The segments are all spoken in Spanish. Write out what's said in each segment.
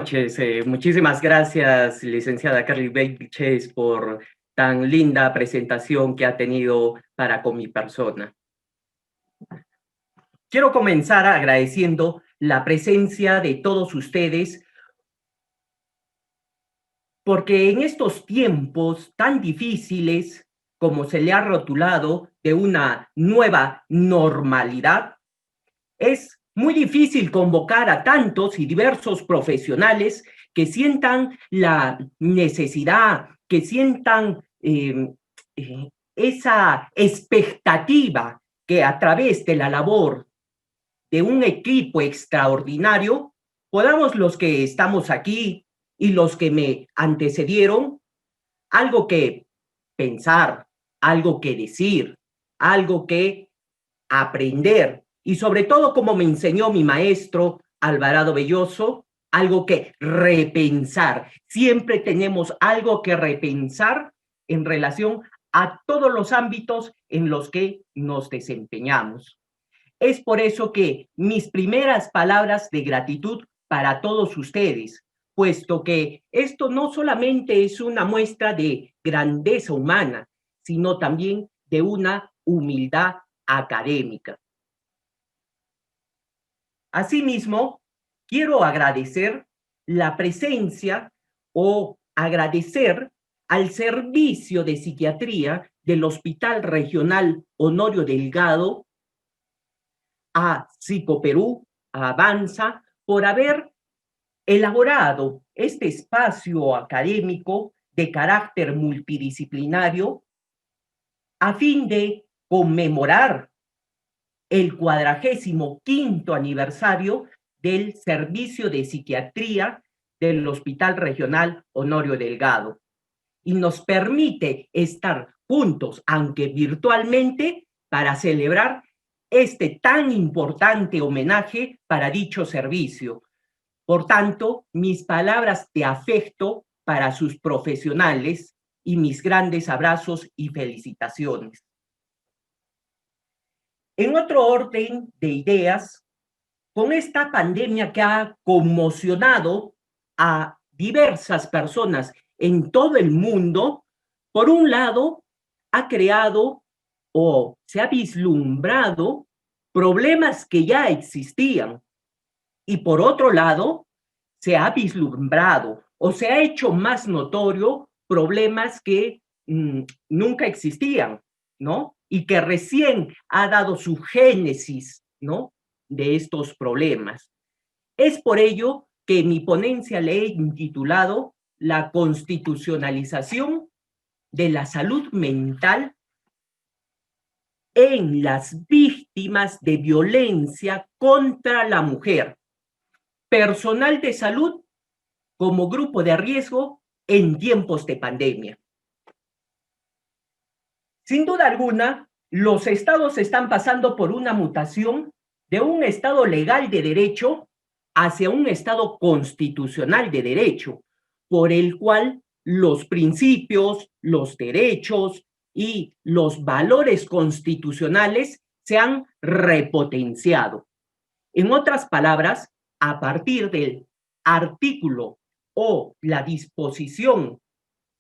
Noches. Muchísimas gracias, licenciada Carly Belches, por tan linda presentación que ha tenido para con mi persona. Quiero comenzar agradeciendo la presencia de todos ustedes, porque en estos tiempos tan difíciles, como se le ha rotulado de una nueva normalidad, es muy difícil convocar a tantos y diversos profesionales que sientan la necesidad, que sientan esa expectativa que a través de la labor de un equipo extraordinario, podamos los que estamos aquí y los que me antecedieron, algo que pensar, algo que decir, algo que aprender y sobre todo, como me enseñó mi maestro Alvarado Belloso, algo que repensar. Siempre tenemos algo que repensar en relación a todos los ámbitos en los que nos desempeñamos. Es por eso que mis primeras palabras de gratitud para todos ustedes, puesto que esto no solamente es una muestra de grandeza humana, sino también de una humildad académica. Asimismo, quiero agradecer la presencia o agradecer al servicio de psiquiatría del Hospital Regional Honorio Delgado, a Psicoperú, a Avanza, por haber elaborado este espacio académico de carácter multidisciplinario a fin de conmemorar el 45º aniversario del servicio de psiquiatría del Hospital Regional Honorio Delgado. Y nos permite estar juntos, aunque virtualmente, para celebrar este tan importante homenaje para dicho servicio. Por tanto, mis palabras de afecto para sus profesionales y mis grandes abrazos y felicitaciones. En otro orden de ideas, con esta pandemia que ha conmocionado a diversas personas en todo el mundo, por un lado, ha creado o se ha vislumbrado problemas que ya existían y por otro lado, se ha vislumbrado o se ha hecho más notorio problemas que nunca existían, ¿no? Y que recién ha dado su génesis, ¿no? De estos problemas. Es por ello que mi ponencia le he intitulado La constitucionalización de la salud mental en las víctimas de violencia contra la mujer, personal de salud como grupo de riesgo en tiempos de pandemia. Sin duda alguna, los estados están pasando por una mutación de un estado legal de derecho hacia un estado constitucional de derecho, por el cual los principios, los derechos y los valores constitucionales se han repotenciado. En otras palabras, a partir del artículo o la disposición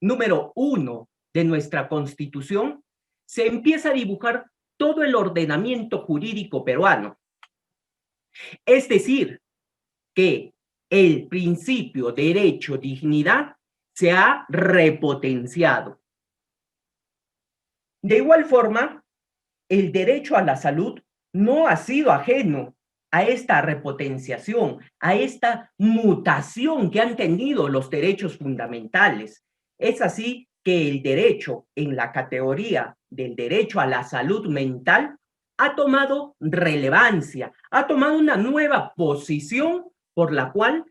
número 1 de nuestra Constitución, se empieza a dibujar todo el ordenamiento jurídico peruano. Es decir, que el principio derecho, dignidad, se ha repotenciado. De igual forma, el derecho a la salud no ha sido ajeno a esta repotenciación, a esta mutación que han tenido los derechos fundamentales. Es así que el derecho en la categoría del derecho a la salud mental ha tomado relevancia, ha tomado una nueva posición por la cual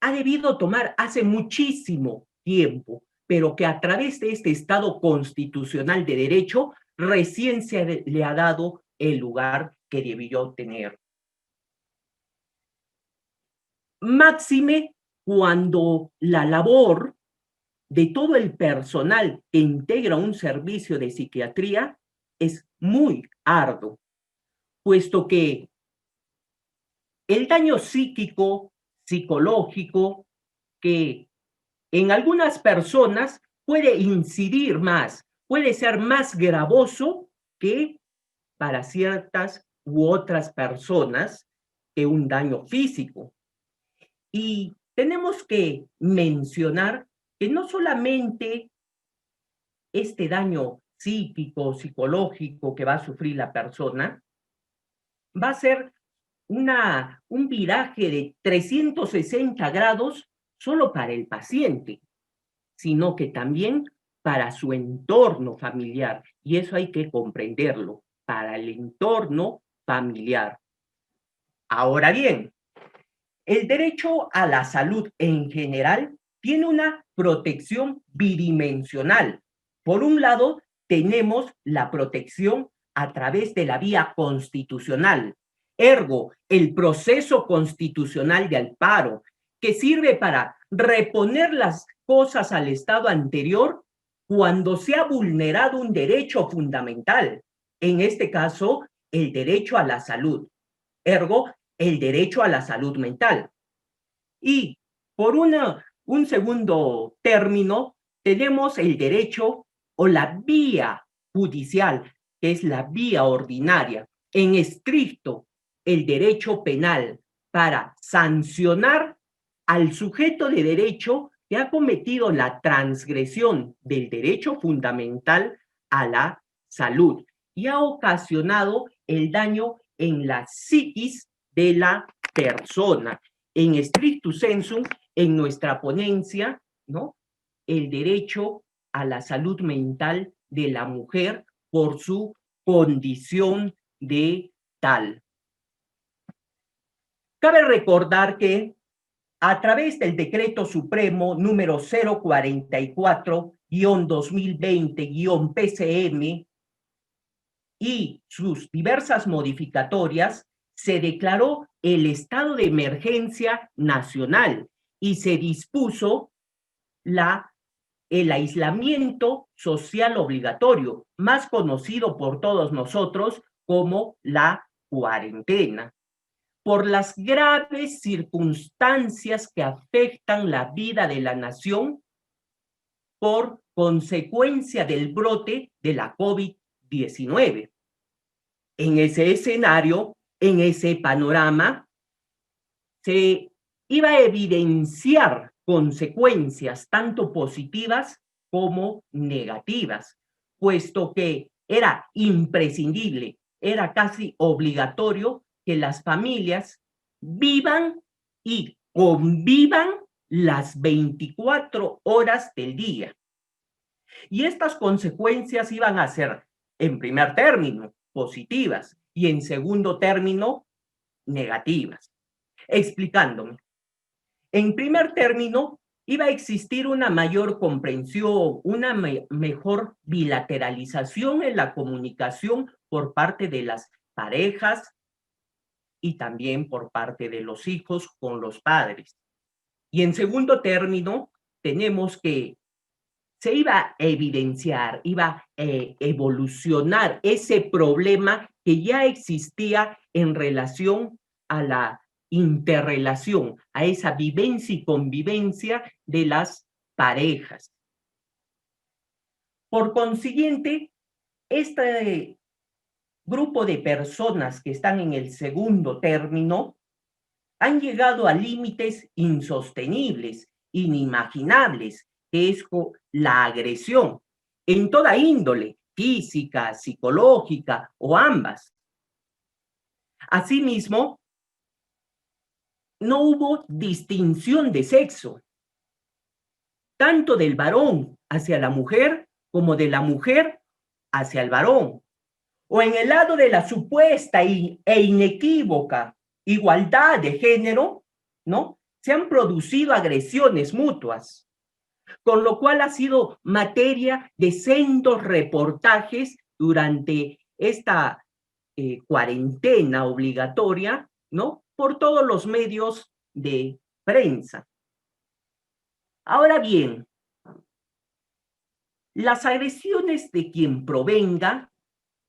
ha debido tomar hace muchísimo tiempo, pero que a través de este Estado constitucional de derecho recién se le ha dado el lugar que debió tener. Máxime cuando la labor de todo el personal que integra un servicio de psiquiatría es muy arduo, puesto que el daño psíquico psicológico que en algunas personas puede incidir más, puede ser más gravoso que para ciertas u otras personas que un daño físico. Y tenemos que mencionar que no solamente este daño psíquico, psicológico que va a sufrir la persona, va a ser un viraje de 360 grados solo para el paciente, sino que también para su entorno familiar. Y eso hay que comprenderlo, para el entorno familiar. Ahora bien, el derecho a la salud en general tiene una protección bidimensional. Por un lado, tenemos la protección a través de la vía constitucional, ergo, el proceso constitucional de amparo, que sirve para reponer las cosas al estado anterior cuando se ha vulnerado un derecho fundamental, en este caso, el derecho a la salud. Ergo, el derecho a la salud mental. Y por un segundo término, tenemos el derecho o la vía judicial, que es la vía ordinaria, en estricto el derecho penal para sancionar al sujeto de derecho que ha cometido la transgresión del derecho fundamental a la salud y ha ocasionado el daño en la psiquis de la persona. En stricto sensu, en nuestra ponencia, ¿no? El derecho a la salud mental de la mujer por su condición de tal. Cabe recordar que a través del Decreto Supremo número 044-2020-PCM y sus diversas modificatorias, se declaró el estado de emergencia nacional y se dispuso el aislamiento social obligatorio, más conocido por todos nosotros como la cuarentena, por las graves circunstancias que afectan la vida de la nación por consecuencia del brote de la COVID-19. En ese escenario, en ese panorama, se iba a evidenciar consecuencias tanto positivas como negativas, puesto que era imprescindible, era casi obligatorio que las familias vivan y convivan las 24 horas del día. Y estas consecuencias iban a ser, en primer término, positivas y en segundo término, negativas. Explicándome. En primer término, iba a existir una mayor comprensión, una mejor bilateralización en la comunicación por parte de las parejas y también por parte de los hijos con los padres. Y en segundo término, tenemos que se iba a evidenciar, iba a evolucionar ese problema que ya existía en relación a la interrelación, a esa vivencia y convivencia de las parejas. Por consiguiente, este grupo de personas que están en el segundo término han llegado a límites insostenibles, inimaginables, que es la agresión en toda índole, física, psicológica o ambas. Asimismo, no hubo distinción de sexo, tanto del varón hacia la mujer como de la mujer hacia el varón, o en el lado de la supuesta e inequívoca igualdad de género, ¿no? Se han producido agresiones mutuas, con lo cual ha sido materia de sendos reportajes durante esta cuarentena obligatoria, ¿no? Por todos los medios de prensa. Ahora bien, las agresiones de quien provenga,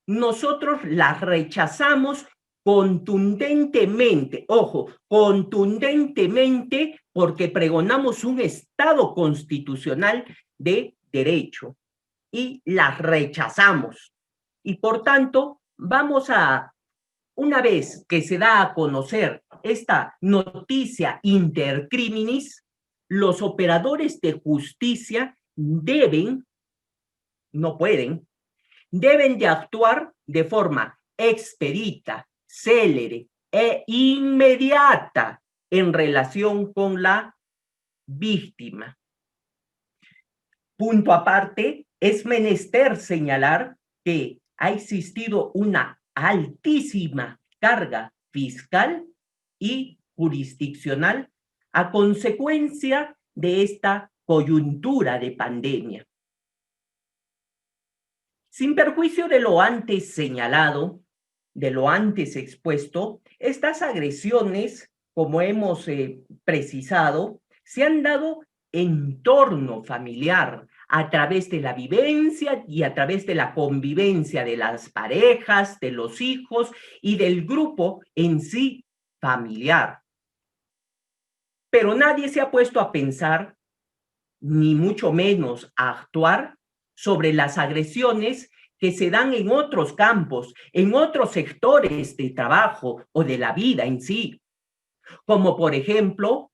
nosotros las rechazamos contundentemente, ojo, contundentemente, porque pregonamos un Estado constitucional de derecho y las rechazamos. Y por tanto, vamos a, una vez que se da a conocer esta noticia intercriminis, los operadores de justicia deben, no pueden, deben de actuar de forma expedita, célere e inmediata en relación con la víctima. Punto aparte, es menester señalar que ha existido una altísima carga fiscal y jurisdiccional a consecuencia de esta coyuntura de pandemia. Sin perjuicio de lo antes señalado, de lo antes expuesto, estas agresiones, como hemos precisado, se han dado en torno familiar, a través de la vivencia y a través de la convivencia de las parejas, de los hijos y del grupo en sí familiar. Pero nadie se ha puesto a pensar, ni mucho menos a actuar sobre las agresiones que se dan en otros campos, en otros sectores de trabajo o de la vida en sí, como por ejemplo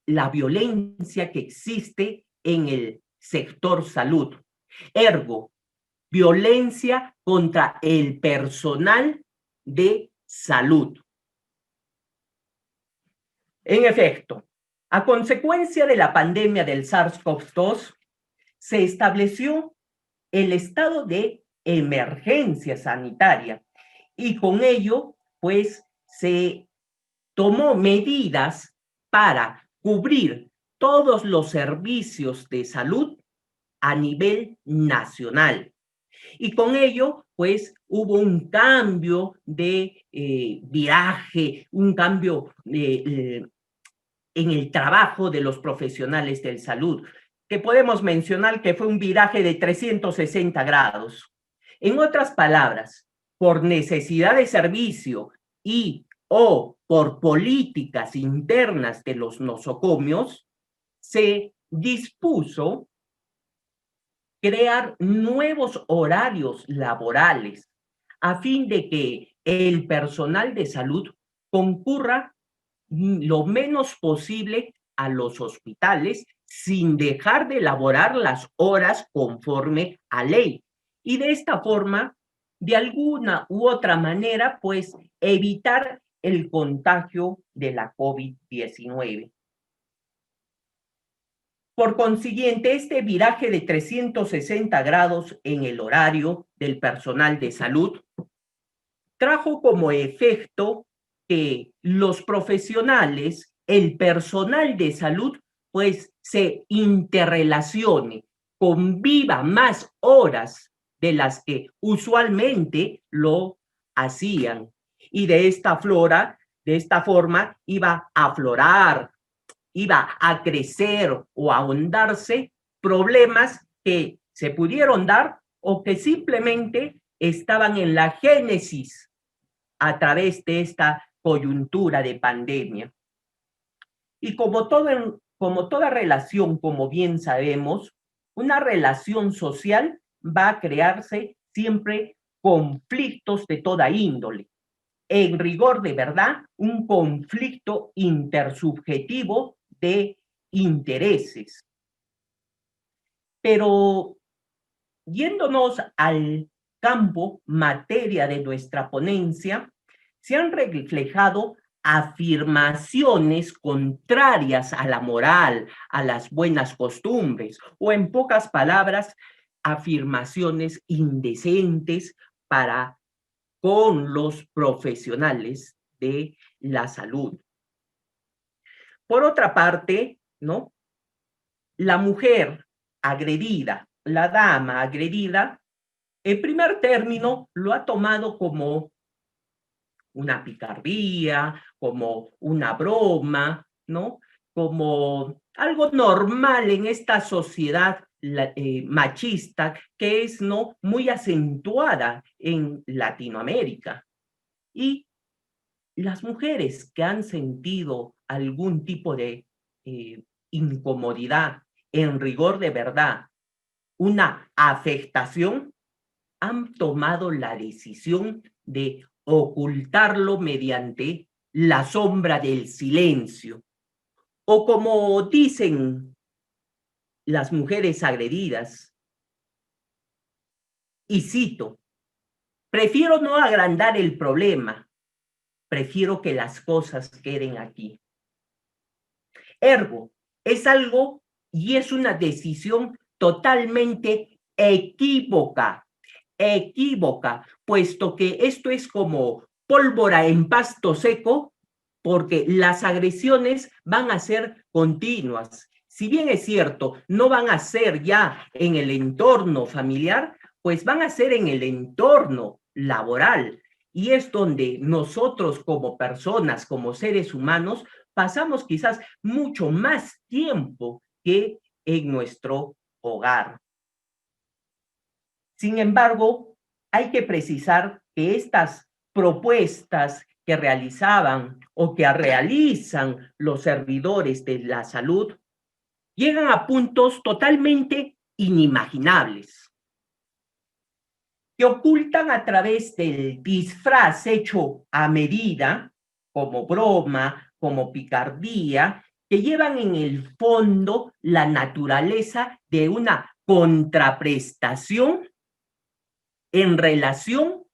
la violencia que existe en el sector salud. Ergo, violencia contra el personal de salud. En efecto, a consecuencia de la pandemia del SARS-CoV-2, se estableció el estado de emergencia sanitaria y con ello, pues, se tomó medidas para cubrir todos los servicios de salud a nivel nacional. Y con ello, pues, hubo un cambio de viraje, un cambio en el trabajo de los profesionales de salud, que podemos mencionar que fue un viraje de 360 grados. En otras palabras, por necesidad de servicio y o por políticas internas de los nosocomios, se dispuso crear nuevos horarios laborales a fin de que el personal de salud concurra lo menos posible a los hospitales sin dejar de elaborar las horas conforme a ley. Y de esta forma, de alguna u otra manera, pues evitar el contagio de la COVID-19. Por consiguiente, este viraje de 360 grados en el horario del personal de salud trajo como efecto que los profesionales, el personal de salud, pues se interrelacione, conviva más horas de las que usualmente lo hacían. Y de esta forma iba a aflorar, iba a crecer o a ahondarse problemas que se pudieron dar o que simplemente estaban en la génesis a través de esta coyuntura de pandemia. Y como toda relación, como bien sabemos, una relación social va a crearse siempre conflictos de toda índole. En rigor de verdad, un conflicto intersubjetivo de intereses. Pero yéndonos al campo materia de nuestra ponencia, se han reflejado afirmaciones contrarias a la moral, a las buenas costumbres, o en pocas palabras, afirmaciones indecentes para con los profesionales de la salud. Por otra parte, ¿no? La mujer agredida, la dama agredida, en primer término lo ha tomado como una picardía, como una broma, ¿no? Como algo normal en esta sociedad machista que es, ¿no?, muy acentuada en Latinoamérica. Y las mujeres que han sentido algún tipo de incomodidad, en rigor de verdad, una afectación, han tomado la decisión de ocultarlo mediante la sombra del silencio. O como dicen las mujeres agredidas, y cito, prefiero no agrandar el problema, prefiero que las cosas queden aquí. Ergo, es algo y es una decisión totalmente equívoca, puesto que esto es como pólvora en pasto seco, porque las agresiones van a ser continuas. Si bien es cierto, no van a ser ya en el entorno familiar, pues van a ser en el entorno laboral. Y es donde nosotros como personas, como seres humanos, pasamos quizás mucho más tiempo que en nuestro hogar. Sin embargo, hay que precisar que estas propuestas que realizaban o que realizan los servidores de la salud llegan a puntos totalmente inimaginables, que ocultan a través del disfraz hecho a medida, como broma, como picardía, que llevan en el fondo la naturaleza de una contraprestación en relación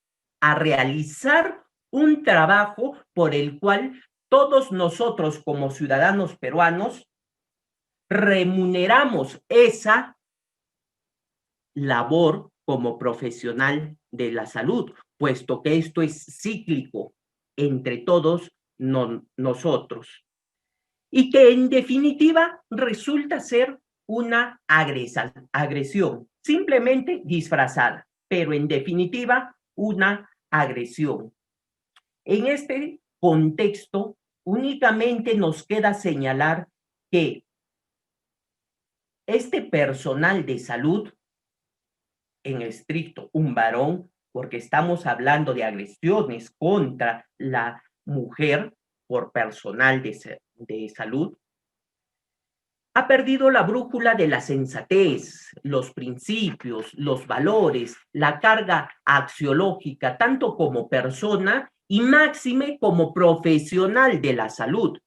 a realizar un trabajo por el cual todos nosotros como ciudadanos peruanos remuneramos esa labor como profesional de la salud, puesto que esto es cíclico entre todos nosotros y que en definitiva resulta ser una agresión, simplemente disfrazada, pero en definitiva una agresión. En este contexto, únicamente nos queda señalar que este personal de salud, en estricto un varón, porque estamos hablando de agresiones contra la mujer por personal de salud, ha perdido la brújula de la sensatez, los principios, los valores, la carga axiológica, tanto como persona y máxime como profesional de la salud.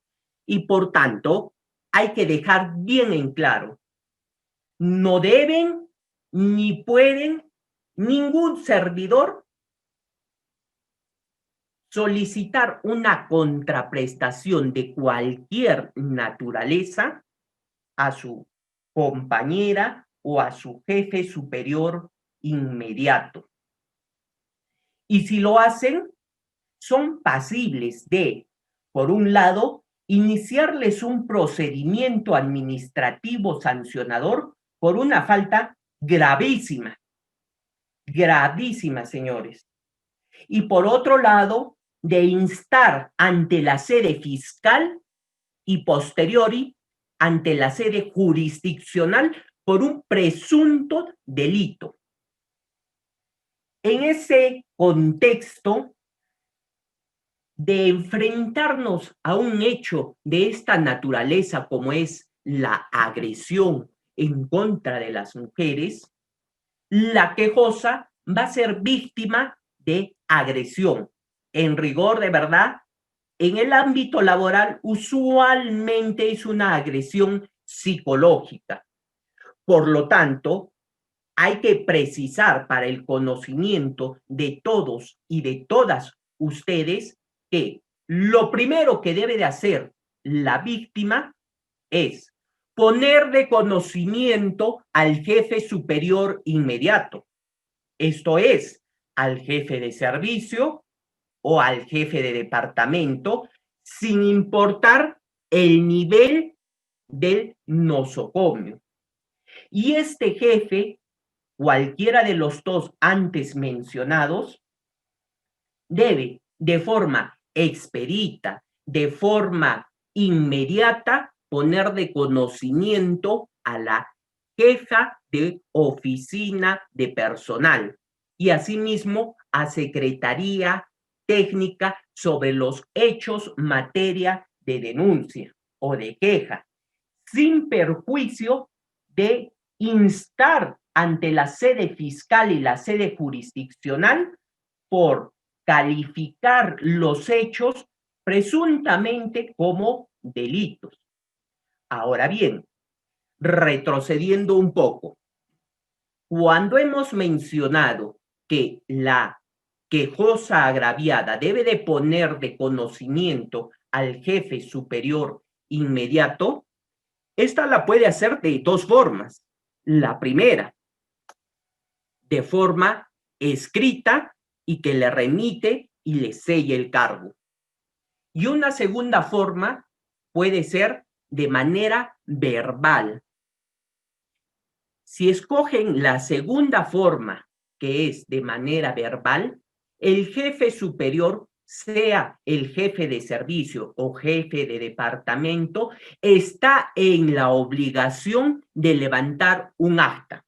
Y por tanto, hay que dejar bien en claro, no deben ni pueden ningún servidor solicitar una contraprestación de cualquier naturaleza a su compañera o a su jefe superior inmediato. Y si lo hacen, son pasibles de, por un lado, iniciarles un procedimiento administrativo sancionador por una falta gravísima, gravísima, señores. Y por otro lado, de instar ante la sede fiscal y posteriori ante la sede jurisdiccional por un presunto delito. En ese contexto de enfrentarnos a un hecho de esta naturaleza como es la agresión en contra de las mujeres, la quejosa va a ser víctima de agresión. En rigor de verdad, en el ámbito laboral usualmente es una agresión psicológica. Por lo tanto, hay que precisar para el conocimiento de todos y de todas ustedes que lo primero que debe de hacer la víctima es poner de conocimiento al jefe superior inmediato, esto es, al jefe de servicio o al jefe de departamento, sin importar el nivel del nosocomio. Y este jefe, cualquiera de los dos antes mencionados, debe de forma expedita, de forma inmediata, poner de conocimiento a la jefa de oficina de personal y asimismo a Secretaría técnica sobre los hechos materia de denuncia o de queja, sin perjuicio de instar ante la sede fiscal y la sede jurisdiccional por calificar los hechos presuntamente como delitos. Ahora bien, retrocediendo un poco, cuando hemos mencionado que la quejosa agraviada debe de poner de conocimiento al jefe superior inmediato, esta la puede hacer de dos formas. La primera, de forma escrita y que le remite y le selle el cargo. Y una segunda forma puede ser de manera verbal. Si escogen la segunda forma, que es de manera verbal, el jefe superior, sea el jefe de servicio o jefe de departamento, está en la obligación de levantar un acta.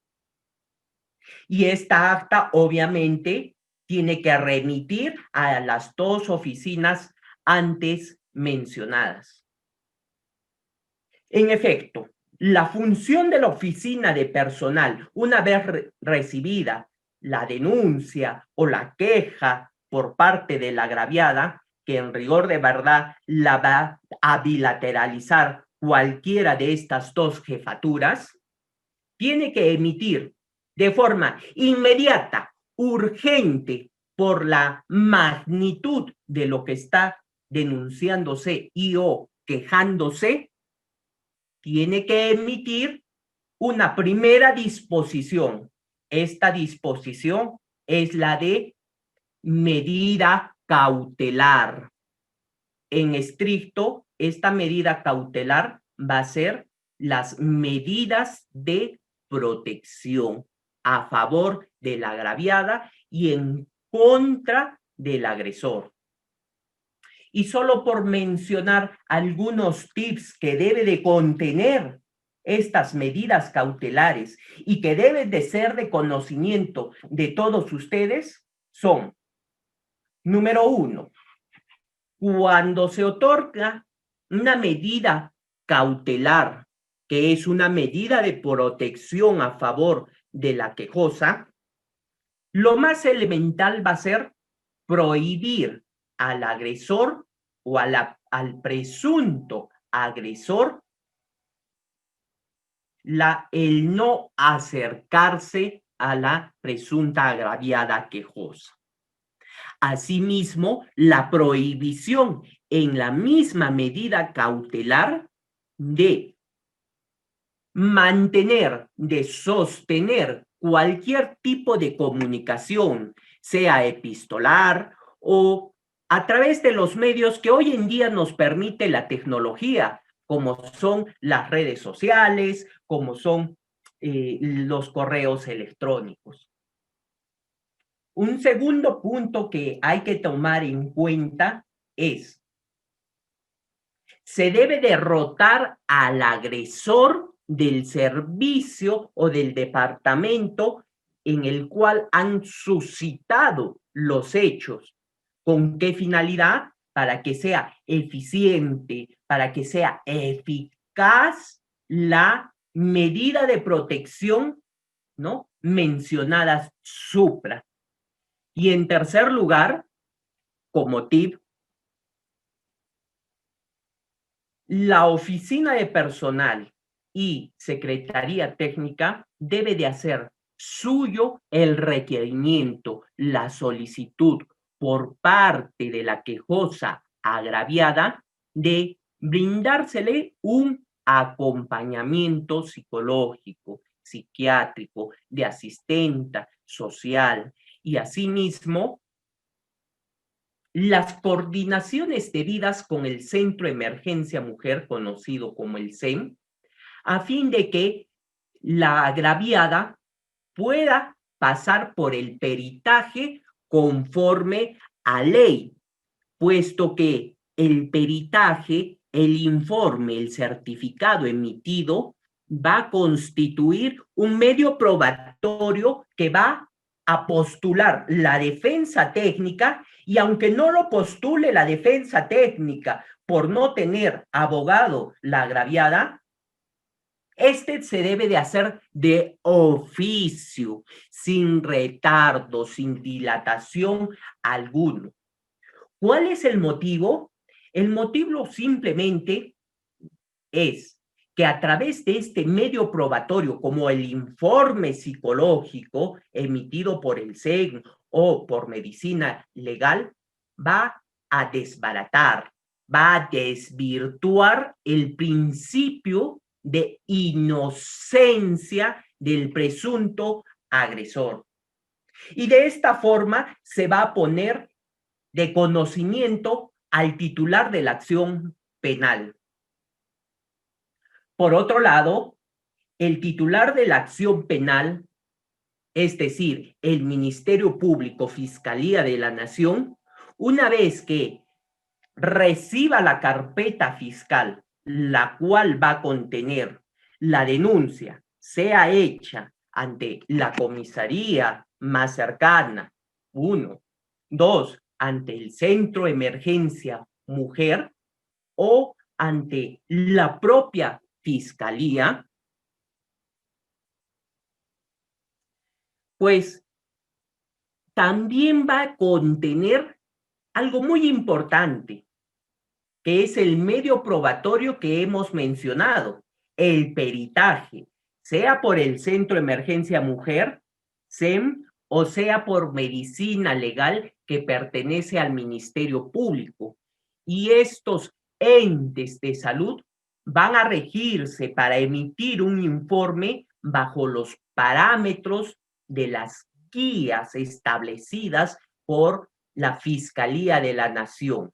Y esta acta, obviamente, tiene que remitir a las dos oficinas antes mencionadas. En efecto, la función de la oficina de personal, una vez recibida la denuncia o la queja por parte de la agraviada, que en rigor de verdad la va a bilateralizar cualquiera de estas dos jefaturas, tiene que emitir de forma inmediata, urgente, por la magnitud de lo que está denunciándose y o quejándose, tiene que emitir una primera disposición. Esta disposición es la de medida cautelar. En estricto, esta medida cautelar va a ser las medidas de protección a favor de la agraviada y en contra del agresor. Y solo por mencionar algunos tips que debe de contener estas medidas cautelares y que deben de ser de conocimiento de todos ustedes son, número 1, cuando se otorga una medida cautelar, que es una medida de protección a favor de la quejosa, lo más elemental va a ser prohibir al agresor o al presunto agresor el no acercarse a la presunta agraviada quejosa. Asimismo, la prohibición en la misma medida cautelar de mantener, de sostener cualquier tipo de comunicación, sea epistolar o a través de los medios que hoy en día nos permite la tecnología, como son las redes sociales, como son los correos electrónicos. Un segundo punto que hay que tomar en cuenta es, se debe derrotar al agresor del servicio o del departamento en el cual han suscitado los hechos. ¿Con qué finalidad? Para que sea eficiente, para que sea eficaz la medida de protección, ¿no?, mencionadas supra. Y en tercer lugar, como tip, la oficina de personal y secretaría técnica debe de hacer suyo el requerimiento, la solicitud por parte de la quejosa agraviada de brindársele un acompañamiento psicológico, psiquiátrico, de asistenta social y asimismo las coordinaciones debidas con el Centro Emergencia Mujer, conocido como el CEM, a fin de que la agraviada pueda pasar por el peritaje conforme a ley, puesto que el peritaje, el informe, el certificado emitido va a constituir un medio probatorio que va a postular la defensa técnica y aunque no lo postule la defensa técnica por no tener abogado la agraviada, este se debe de hacer de oficio, sin retardo, sin dilatación alguno. ¿Cuál es el motivo? El motivo simplemente es que a través de este medio probatorio, como el informe psicológico emitido por el SEGN o por medicina legal, va a desbaratar, va a desvirtuar el principio de inocencia del presunto agresor. Y de esta forma se va a poner de conocimiento al titular de la acción penal. Por otro lado, el titular de la acción penal, es decir, el Ministerio Público, Fiscalía de la Nación, una vez que reciba la carpeta fiscal, la cual va a contener la denuncia, sea hecha ante la comisaría más cercana, 1, 2, ante el Centro de Emergencia Mujer o ante la propia Fiscalía, pues también va a contener algo muy importante, que es el medio probatorio que hemos mencionado, el peritaje, sea por el Centro de Emergencia Mujer, SEM, o sea por medicina legal que pertenece al Ministerio Público. Y estos entes de salud van a regirse para emitir un informe bajo los parámetros de las guías establecidas por la Fiscalía de la Nación.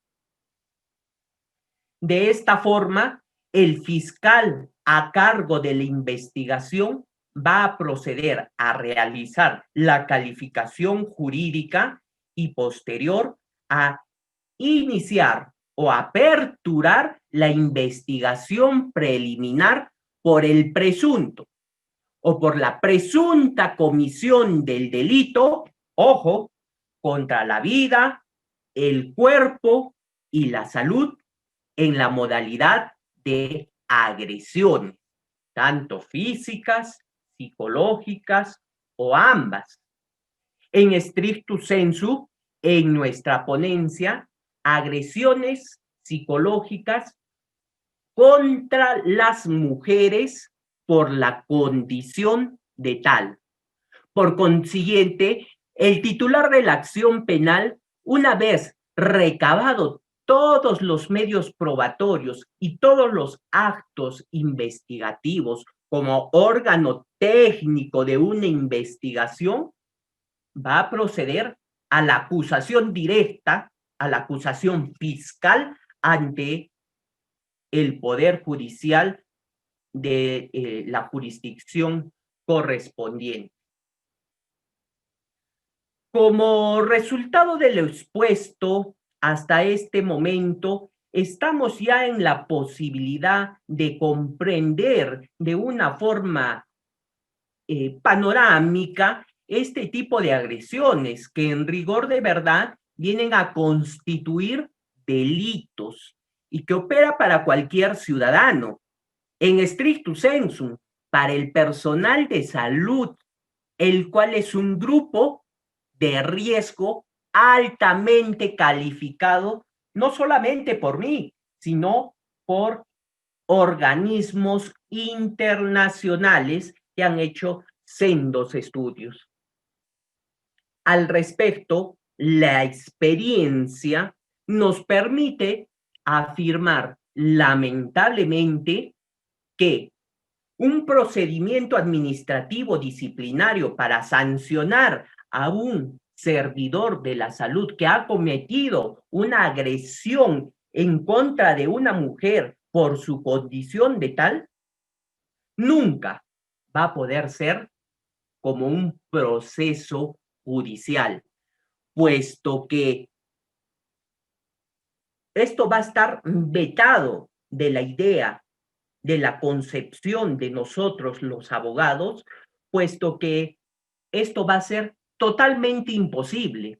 De esta forma, el fiscal a cargo de la investigación va a proceder a realizar la calificación jurídica y posterior a iniciar o aperturar la investigación preliminar por el presunto o por la presunta comisión del delito, ojo, contra la vida, el cuerpo y la salud en la modalidad de agresiones, tanto físicas, psicológicas o ambas. En stricto sensu, en nuestra ponencia, agresiones psicológicas contra las mujeres por la condición de tal. Por consiguiente, el titular de la acción penal, una vez recabado todos los medios probatorios y todos los actos investigativos como órgano técnico de una investigación, va a proceder a la acusación directa, a la acusación fiscal ante el Poder Judicial de la jurisdicción correspondiente. Como resultado de lo expuesto hasta este momento, estamos ya en la posibilidad de comprender de una forma panorámica este tipo de agresiones que en rigor de verdad vienen a constituir delitos y que opera para cualquier ciudadano. En stricto sensu, para el personal de salud, el cual es un grupo de riesgo altamente calificado, no solamente por mí, sino por organismos internacionales que han hecho sendos estudios. Al respecto, la experiencia nos permite afirmar lamentablemente que un procedimiento administrativo disciplinario para sancionar a un servidor de la salud que ha cometido una agresión en contra de una mujer por su condición de tal, nunca va a poder ser como un proceso judicial, puesto que esto va a estar vetado de la idea de la concepción de nosotros los abogados, puesto que esto va a ser totalmente imposible.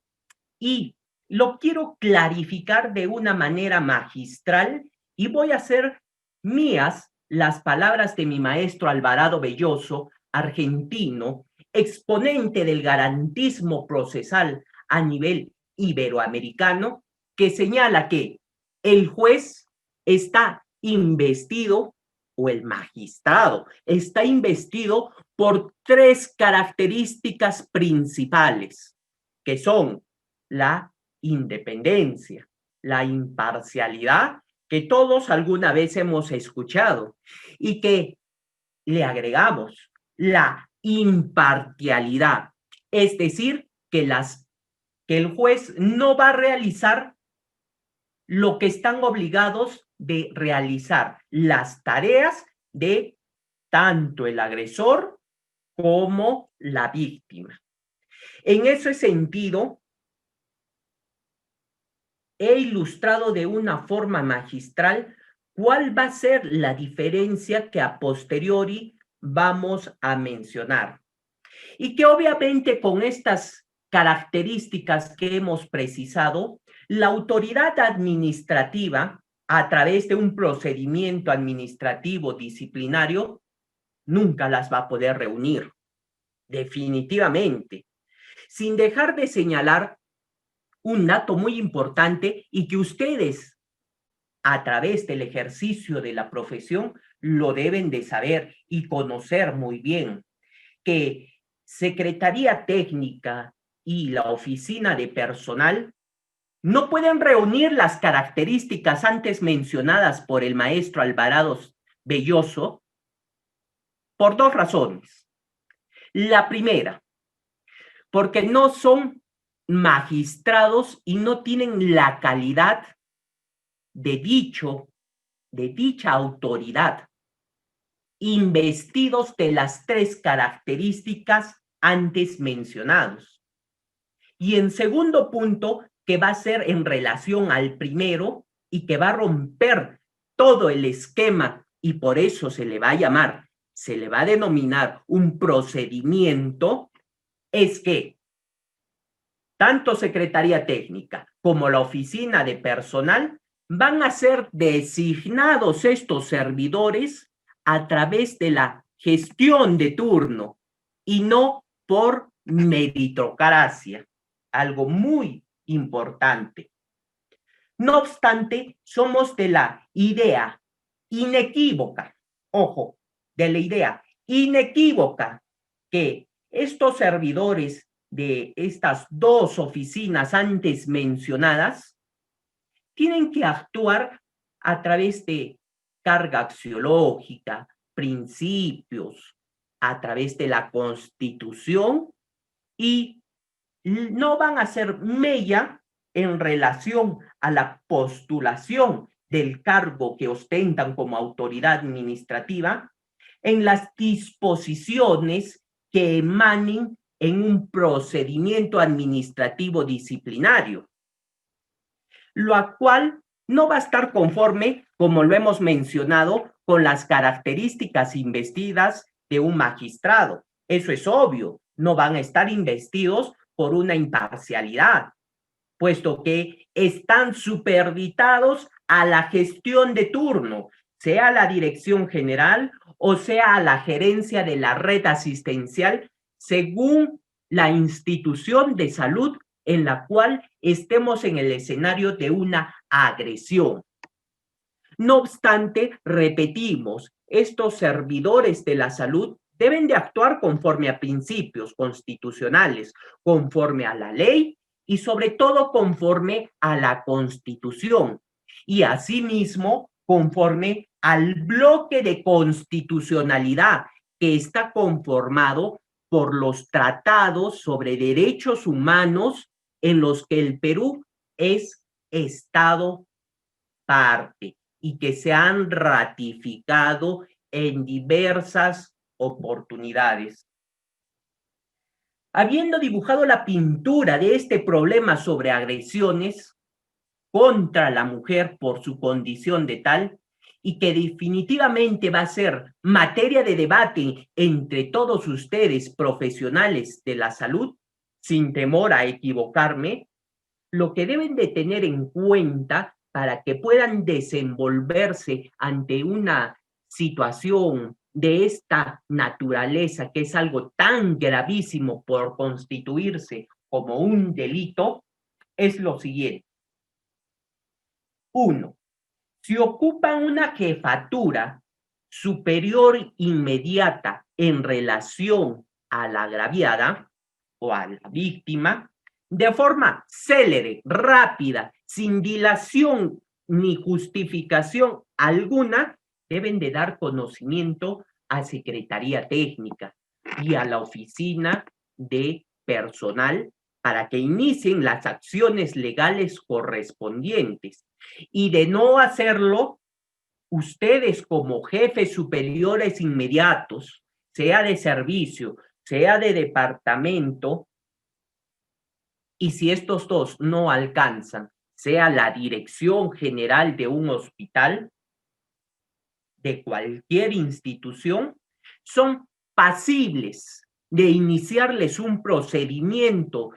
Y lo quiero clarificar de una manera magistral y voy a hacer mías las palabras de mi maestro Alvarado Belloso, argentino, exponente del garantismo procesal a nivel iberoamericano, que señala que el juez está investido, o el magistrado está investido por tres características principales, que son la independencia, la imparcialidad, que todos alguna vez hemos escuchado, y que le agregamos la imparcialidad, es decir, que el juez no va a realizar lo que están obligados de realizar, las tareas de tanto el agresor como la víctima. En ese sentido, he ilustrado de una forma magistral cuál va a ser la diferencia que a posteriori vamos a mencionar. Y que obviamente con estas características que hemos precisado, la autoridad administrativa, a través de un procedimiento administrativo disciplinario, nunca las va a poder reunir, definitivamente, sin dejar de señalar un dato muy importante y que ustedes, a través del ejercicio de la profesión, lo deben de saber y conocer muy bien, que Secretaría Técnica y la Oficina de Personal no pueden reunir las características antes mencionadas por el maestro Alvarado Belloso por dos razones. La primera, porque no son magistrados y no tienen la calidad de dicha autoridad, investidos de las tres características antes mencionados. Y en segundo punto, que va a ser en relación al primero y que va a romper todo el esquema y por eso se le va a denominar un procedimiento, es que tanto Secretaría Técnica como la Oficina de Personal van a ser designados estos servidores a través de la gestión de turno y no por meritocracia, algo muy importante. No obstante, somos de la idea inequívoca, ojo, de la idea inequívoca que estos servidores de estas dos oficinas antes mencionadas tienen que actuar a través de carga axiológica, principios, a través de la Constitución y no van a ser mella en relación a la postulación del cargo que ostentan como autoridad administrativa en las disposiciones que emanen en un procedimiento administrativo disciplinario, lo cual no va a estar conforme, como lo hemos mencionado, con las características investidas de un magistrado. Eso es obvio, no van a estar investidos por una imparcialidad, puesto que están supeditados a la gestión de turno, sea la dirección general o sea a la gerencia de la red asistencial, según la institución de salud en la cual estemos en el escenario de una agresión. No obstante, repetimos, estos servidores de la salud deben de actuar conforme a principios constitucionales, conforme a la ley y sobre todo conforme a la Constitución y asimismo conforme al bloque de constitucionalidad que está conformado por los tratados sobre derechos humanos en los que el Perú es Estado parte y que se han ratificado en diversas oportunidades. Habiendo dibujado la pintura de este problema sobre agresiones contra la mujer por su condición de tal, y que definitivamente va a ser materia de debate entre todos ustedes profesionales de la salud, sin temor a equivocarme, lo que deben de tener en cuenta para que puedan desenvolverse ante una situación de esta naturaleza, que es algo tan gravísimo por constituirse como un delito, es lo siguiente. Uno, si ocupan una jefatura superior inmediata en relación a la agraviada o a la víctima, de forma célere, rápida, sin dilación ni justificación alguna, deben de dar conocimiento a Secretaría Técnica y a la oficina de personal para que inicien las acciones legales correspondientes. Y de no hacerlo, ustedes como jefes superiores inmediatos, sea de servicio, sea de departamento, y si estos dos no alcanzan, sea la dirección general de un hospital, de cualquier institución, son pasibles de iniciarles un procedimiento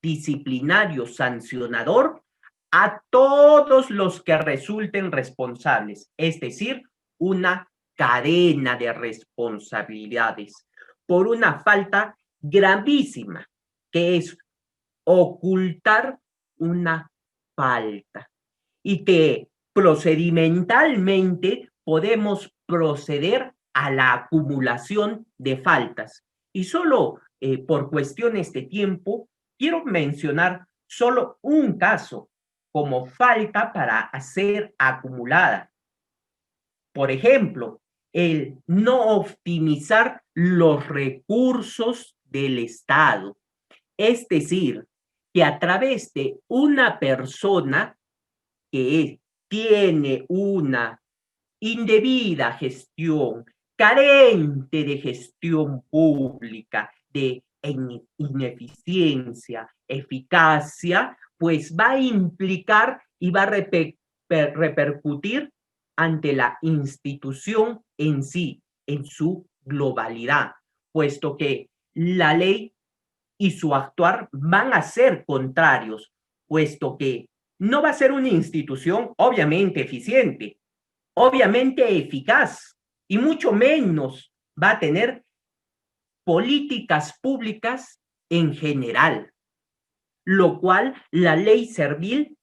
disciplinario sancionador a todos los que resulten responsables, es decir, una cadena de responsabilidades por una falta gravísima, que es ocultar una falta y que procedimentalmente podemos proceder a la acumulación de faltas. Y solo por cuestiones de tiempo, quiero mencionar solo un caso como falta para ser acumulada. Por ejemplo, el no optimizar los recursos del Estado. Es decir, que a través de una persona que tiene una indebida gestión, carente de gestión pública, de ineficiencia, eficacia, pues va a implicar y va a repercutir ante la institución en sí, en su globalidad, puesto que la ley y su actuar van a ser contrarios, puesto que no va a ser una institución obviamente eficiente, obviamente eficaz, y mucho menos va a tener políticas públicas en general, lo cual la ley servil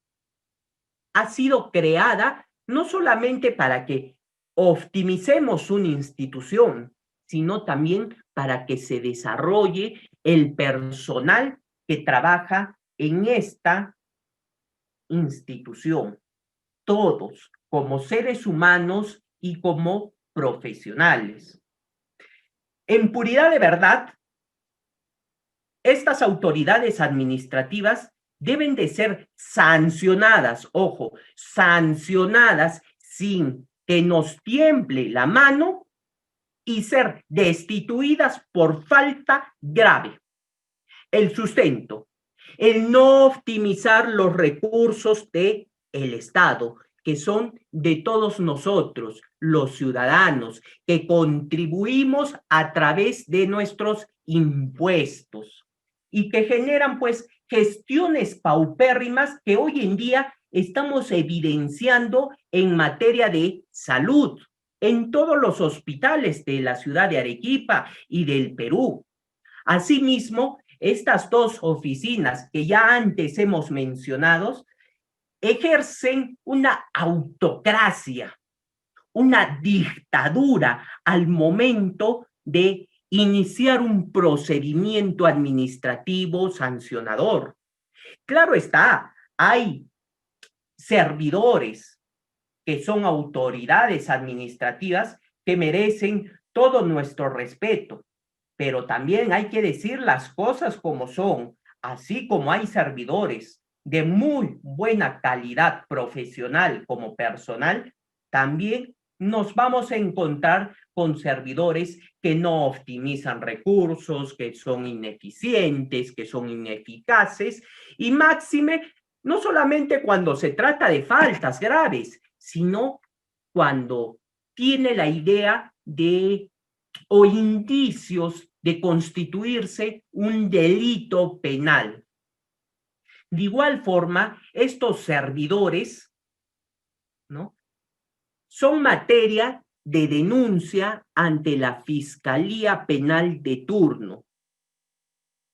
ha sido creada no solamente para que optimicemos una institución, sino también para que se desarrolle el personal que trabaja en esta institución, todos como seres humanos y como profesionales. En puridad de verdad, estas autoridades administrativas deben de ser sancionadas, ojo, sancionadas sin que nos tiemble la mano y ser destituidas por falta grave. El sustento, el no optimizar los recursos del Estado, que son de todos nosotros, los ciudadanos, que contribuimos a través de nuestros impuestos y que generan pues gestiones paupérrimas que hoy en día estamos evidenciando en materia de salud en todos los hospitales de la ciudad de Arequipa y del Perú. Asimismo, estas dos oficinas que ya antes hemos mencionado ejercen una autocracia, una dictadura al momento de iniciar un procedimiento administrativo sancionador. Claro está, hay servidores que son autoridades administrativas que merecen todo nuestro respeto, pero también hay que decir las cosas como son, así como hay servidores de muy buena calidad profesional como personal, también nos vamos a encontrar con servidores que no optimizan recursos, que son ineficientes, que son ineficaces, y máxime, no solamente cuando se trata de faltas graves, sino cuando tiene la idea de o indicios de constituirse un delito penal. De igual forma, estos servidores, ¿no?, son materia de denuncia ante la Fiscalía Penal de turno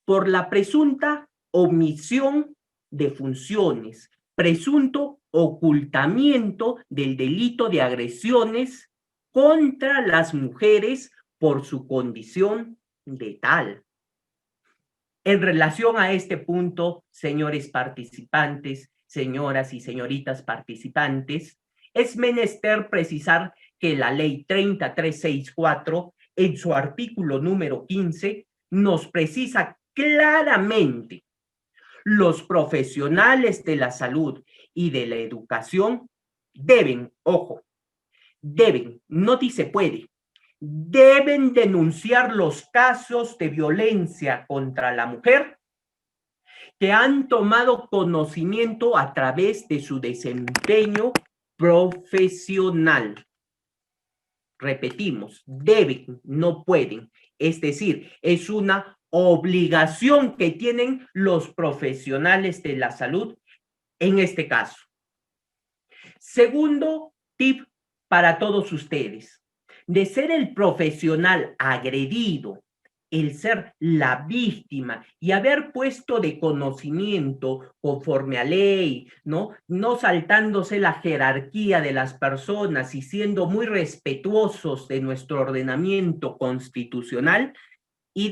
por la presunta omisión de funciones, presunto ocultamiento del delito de agresiones contra las mujeres por su condición de tal. En relación a este punto, señores participantes, señoras y señoritas participantes, es menester precisar que la Ley 30364, en su artículo número 15, nos precisa claramente: los profesionales de la salud y de la educación deben, ojo, deben, no dice puede, deben denunciar los casos de violencia contra la mujer que han tomado conocimiento a través de su desempeño profesional. Repetimos, deben, no pueden. Es decir, es una obligación que tienen los profesionales de la salud en este caso. Segundo tip para todos ustedes: de ser el profesional agredido, el ser la víctima y haber puesto de conocimiento conforme a ley, ¿no? No saltándose la jerarquía de las personas y siendo muy respetuosos de nuestro ordenamiento constitucional, y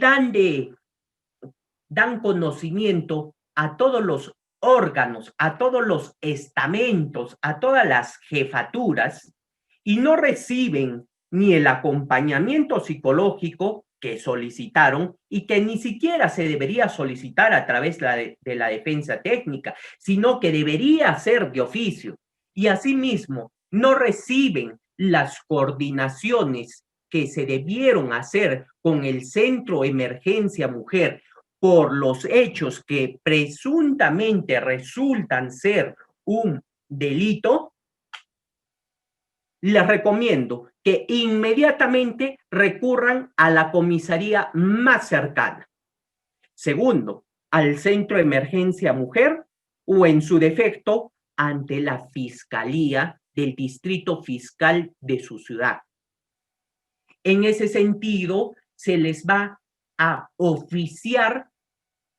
dan conocimiento a todos los órganos, a todos los estamentos, a todas las jefaturas, y no reciben ni el acompañamiento psicológico que solicitaron y que ni siquiera se debería solicitar a través de la defensa técnica, sino que debería ser de oficio. Y asimismo, no reciben las coordinaciones que se debieron hacer con el Centro Emergencia Mujer por los hechos que presuntamente resultan ser un delito. Les recomiendo que inmediatamente recurran a la comisaría más cercana. Segundo, al Centro de Emergencia Mujer o, en su defecto, ante la Fiscalía del Distrito Fiscal de su ciudad. En ese sentido, se les va a oficiar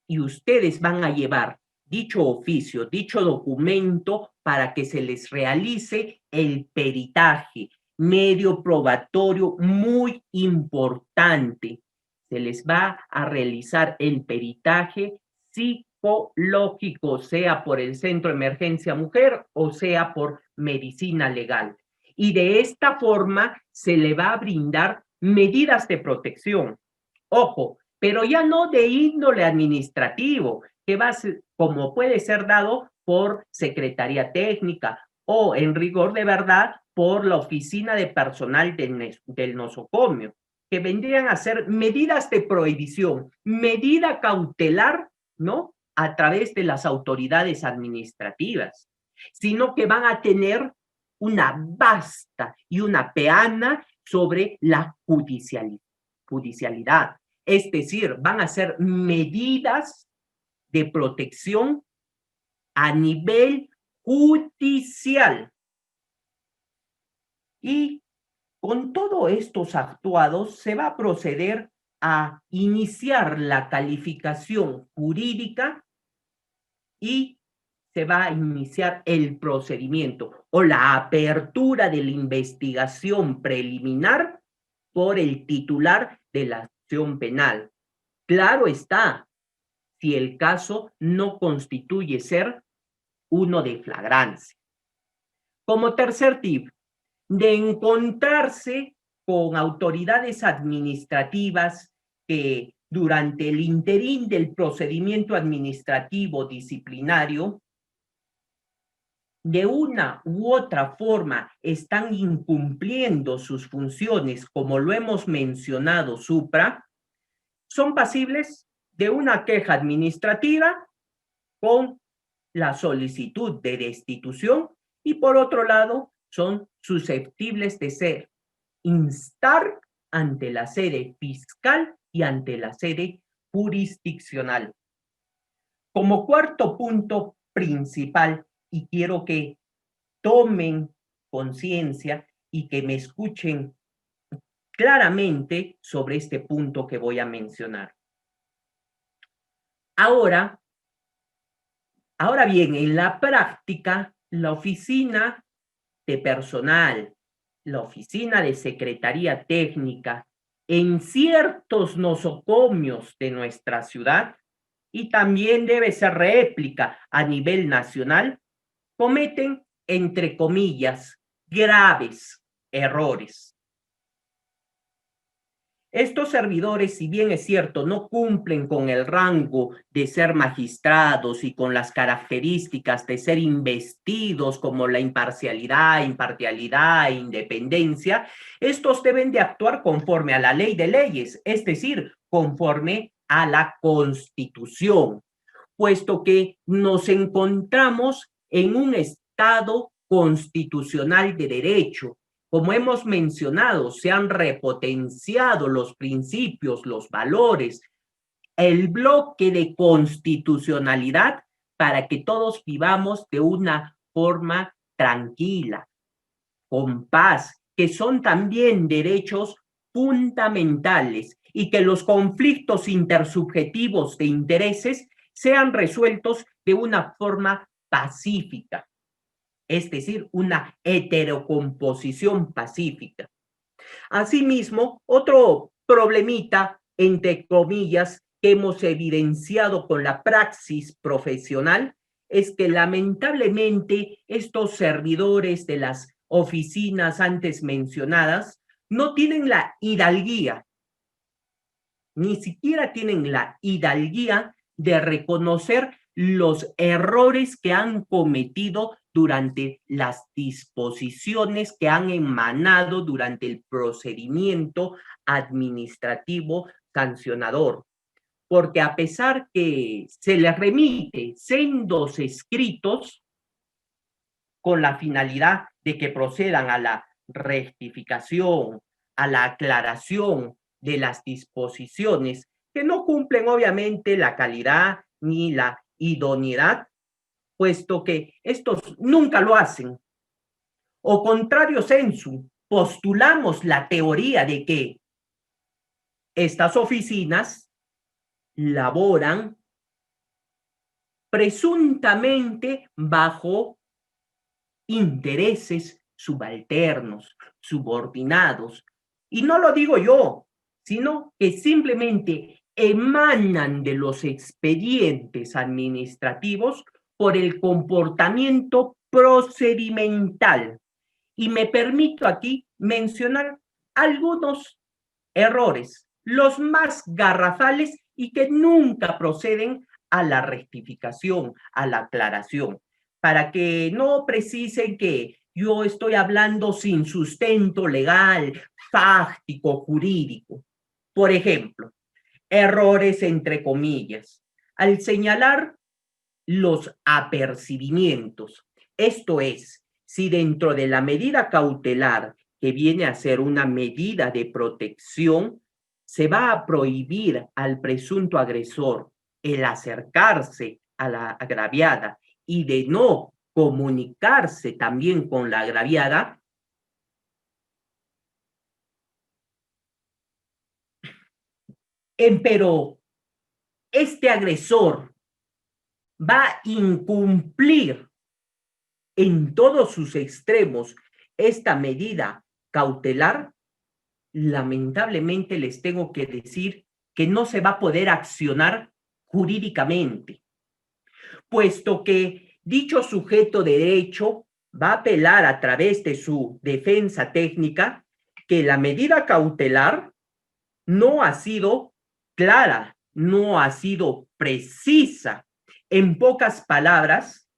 y ustedes van a llevar dicho oficio, dicho documento, para que se les realice el peritaje, medio probatorio muy importante. Se les va a realizar el peritaje psicológico, sea por el Centro de Emergencia Mujer o sea por medicina legal. Y de esta forma se le va a brindar medidas de protección. Ojo, pero ya no de índole administrativo, que va a ser, como puede ser dado por Secretaría Técnica o, en rigor de verdad, por la Oficina de Personal del Nosocomio, que vendrían a ser medidas de prohibición, medida cautelar, ¿no?, a través de las autoridades administrativas, sino que van a tener una vasta y una peana sobre la judicialidad. Es decir, van a ser medidas de protección a nivel judicial. Y con todos estos actuados se va a proceder a iniciar la calificación jurídica y se va a iniciar el procedimiento o la apertura de la investigación preliminar por el titular de la acción penal. Claro está, si el caso no constituye ser uno de flagrancia. Como tercer tip, de encontrarse con autoridades administrativas que durante el interín del procedimiento administrativo disciplinario, de una u otra forma están incumpliendo sus funciones, como lo hemos mencionado supra, son pasibles de una queja administrativa con la solicitud de destitución, y por otro lado son susceptibles de instar ante la sede fiscal y ante la sede jurisdiccional. Como cuarto punto principal, y quiero que tomen conciencia y que me escuchen claramente sobre este punto que voy a mencionar. Ahora bien, en la práctica, la oficina de personal, la oficina de secretaría técnica, en ciertos nosocomios de nuestra ciudad, y también debe ser réplica a nivel nacional, cometen, entre comillas, graves errores. Estos servidores, si bien es cierto, no cumplen con el rango de ser magistrados y con las características de ser investidos como la imparcialidad, imparcialidad e independencia, estos deben de actuar conforme a la ley de leyes, es decir, conforme a la Constitución, puesto que nos encontramos en un Estado constitucional de derecho. Como hemos mencionado, se han repotenciado los principios, los valores, el bloque de constitucionalidad para que todos vivamos de una forma tranquila, con paz, que son también derechos fundamentales y que los conflictos intersubjetivos de intereses sean resueltos de una forma pacífica, es decir, una heterocomposición pacífica. Asimismo, otro problemita, entre comillas, que hemos evidenciado con la praxis profesional es que lamentablemente estos servidores de las oficinas antes mencionadas no tienen la hidalguía, ni siquiera tienen la hidalguía de reconocer los errores que han cometido durante las disposiciones que han emanado durante el procedimiento administrativo sancionador. Porque a pesar que se les remite sendos escritos con la finalidad de que procedan a la rectificación, a la aclaración de las disposiciones que no cumplen obviamente la calidad ni la idoneidad, puesto que estos nunca lo hacen. O contrario sensu, postulamos la teoría de que estas oficinas laboran presuntamente bajo intereses subalternos, subordinados. Y no lo digo yo, sino que simplemente emanan de los expedientes administrativos por el comportamiento procedimental. Y me permito aquí mencionar algunos errores, los más garrafales y que nunca proceden a la rectificación, a la aclaración, para que no precisen que yo estoy hablando sin sustento legal, fáctico, jurídico. Por ejemplo, errores entre comillas, al señalar los apercibimientos. Esto es, si dentro de la medida cautelar, que viene a ser una medida de protección, se va a prohibir al presunto agresor el acercarse a la agraviada y de no comunicarse también con la agraviada, pero este agresor va a incumplir en todos sus extremos esta medida cautelar, lamentablemente les tengo que decir que no se va a poder accionar jurídicamente, puesto que dicho sujeto de derecho va a apelar a través de su defensa técnica que la medida cautelar no ha sido clara, no ha sido precisa. En pocas palabras,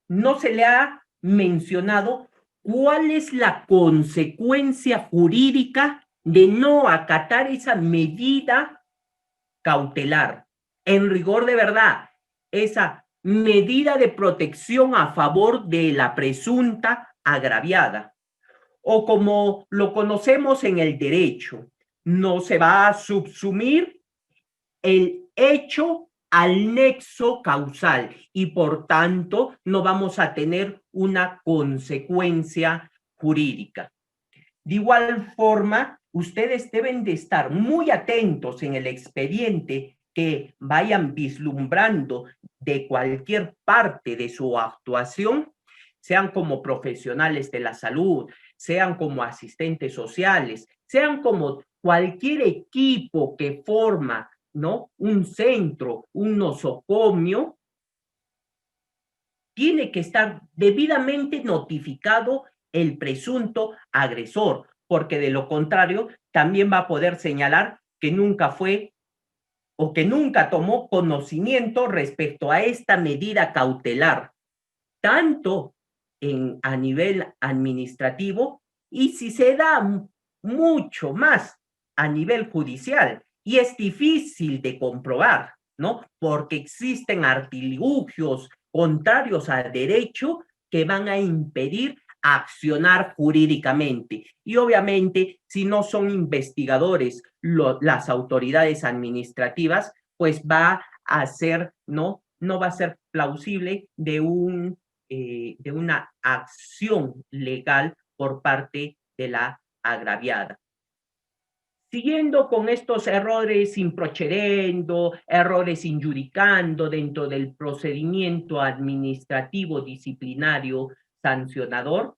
no se le ha mencionado cuál es la consecuencia jurídica de no acatar esa medida cautelar. En rigor de verdad, esa medida de protección a favor de la presunta agraviada. o como lo conocemos en el derecho, no se va a subsumir el hecho al nexo causal y por tanto no vamos a tener una consecuencia jurídica. De igual forma, ustedes deben de estar muy atentos en el expediente que vayan vislumbrando de cualquier parte de su actuación, sean como profesionales de la salud, sean como asistentes sociales, sean como cualquier equipo que forma, ¿no?, un centro, un nosocomio, tiene que estar debidamente notificado el presunto agresor, porque de lo contrario también va a poder señalar que nunca fue o que nunca tomó conocimiento respecto a esta medida cautelar, tanto a nivel administrativo y si se da mucho más a nivel judicial. Y es difícil de comprobar, ¿no? Porque existen artilugios contrarios al derecho que van a impedir accionar jurídicamente. Y obviamente, si no son investigadores las autoridades administrativas, pues va a ser, no va a ser plausible de una acción legal por parte de la agraviada. Siguiendo con estos errores improcedendo, errores injudicando dentro del procedimiento administrativo disciplinario sancionador,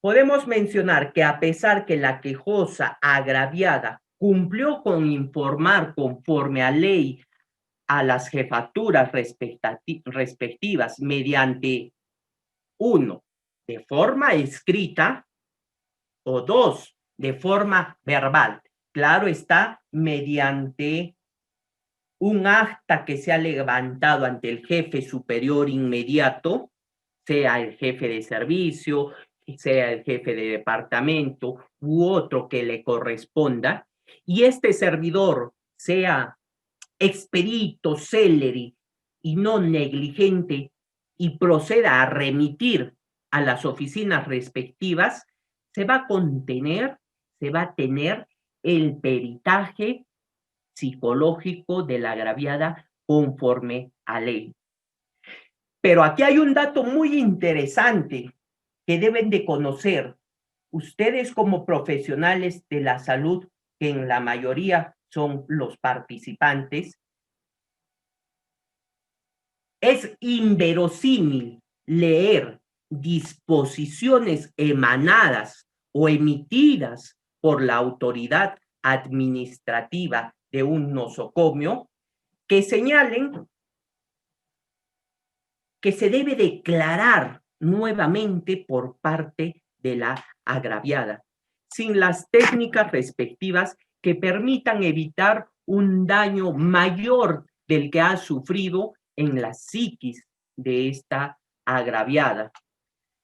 podemos mencionar que a pesar que la quejosa agraviada cumplió con informar conforme a ley a las jefaturas respectivas mediante uno, de forma escrita, o dos, de forma verbal. Claro está, mediante un acta que se ha levantado ante el jefe superior inmediato, sea el jefe de servicio, sea el jefe de departamento u otro que le corresponda, y este servidor sea expedito, celeri y no negligente y proceda a remitir a las oficinas respectivas, se va a contener, se va a tener el peritaje psicológico de la agraviada conforme a ley. Pero aquí hay un dato muy interesante que deben de conocer ustedes como profesionales de la salud, que en la mayoría son los participantes. Es inverosímil leer disposiciones emanadas o emitidas por la autoridad administrativa de un nosocomio que señalen que se debe declarar nuevamente por parte de la agraviada, sin las técnicas respectivas que permitan evitar un daño mayor del que ha sufrido en la psiquis de esta agraviada,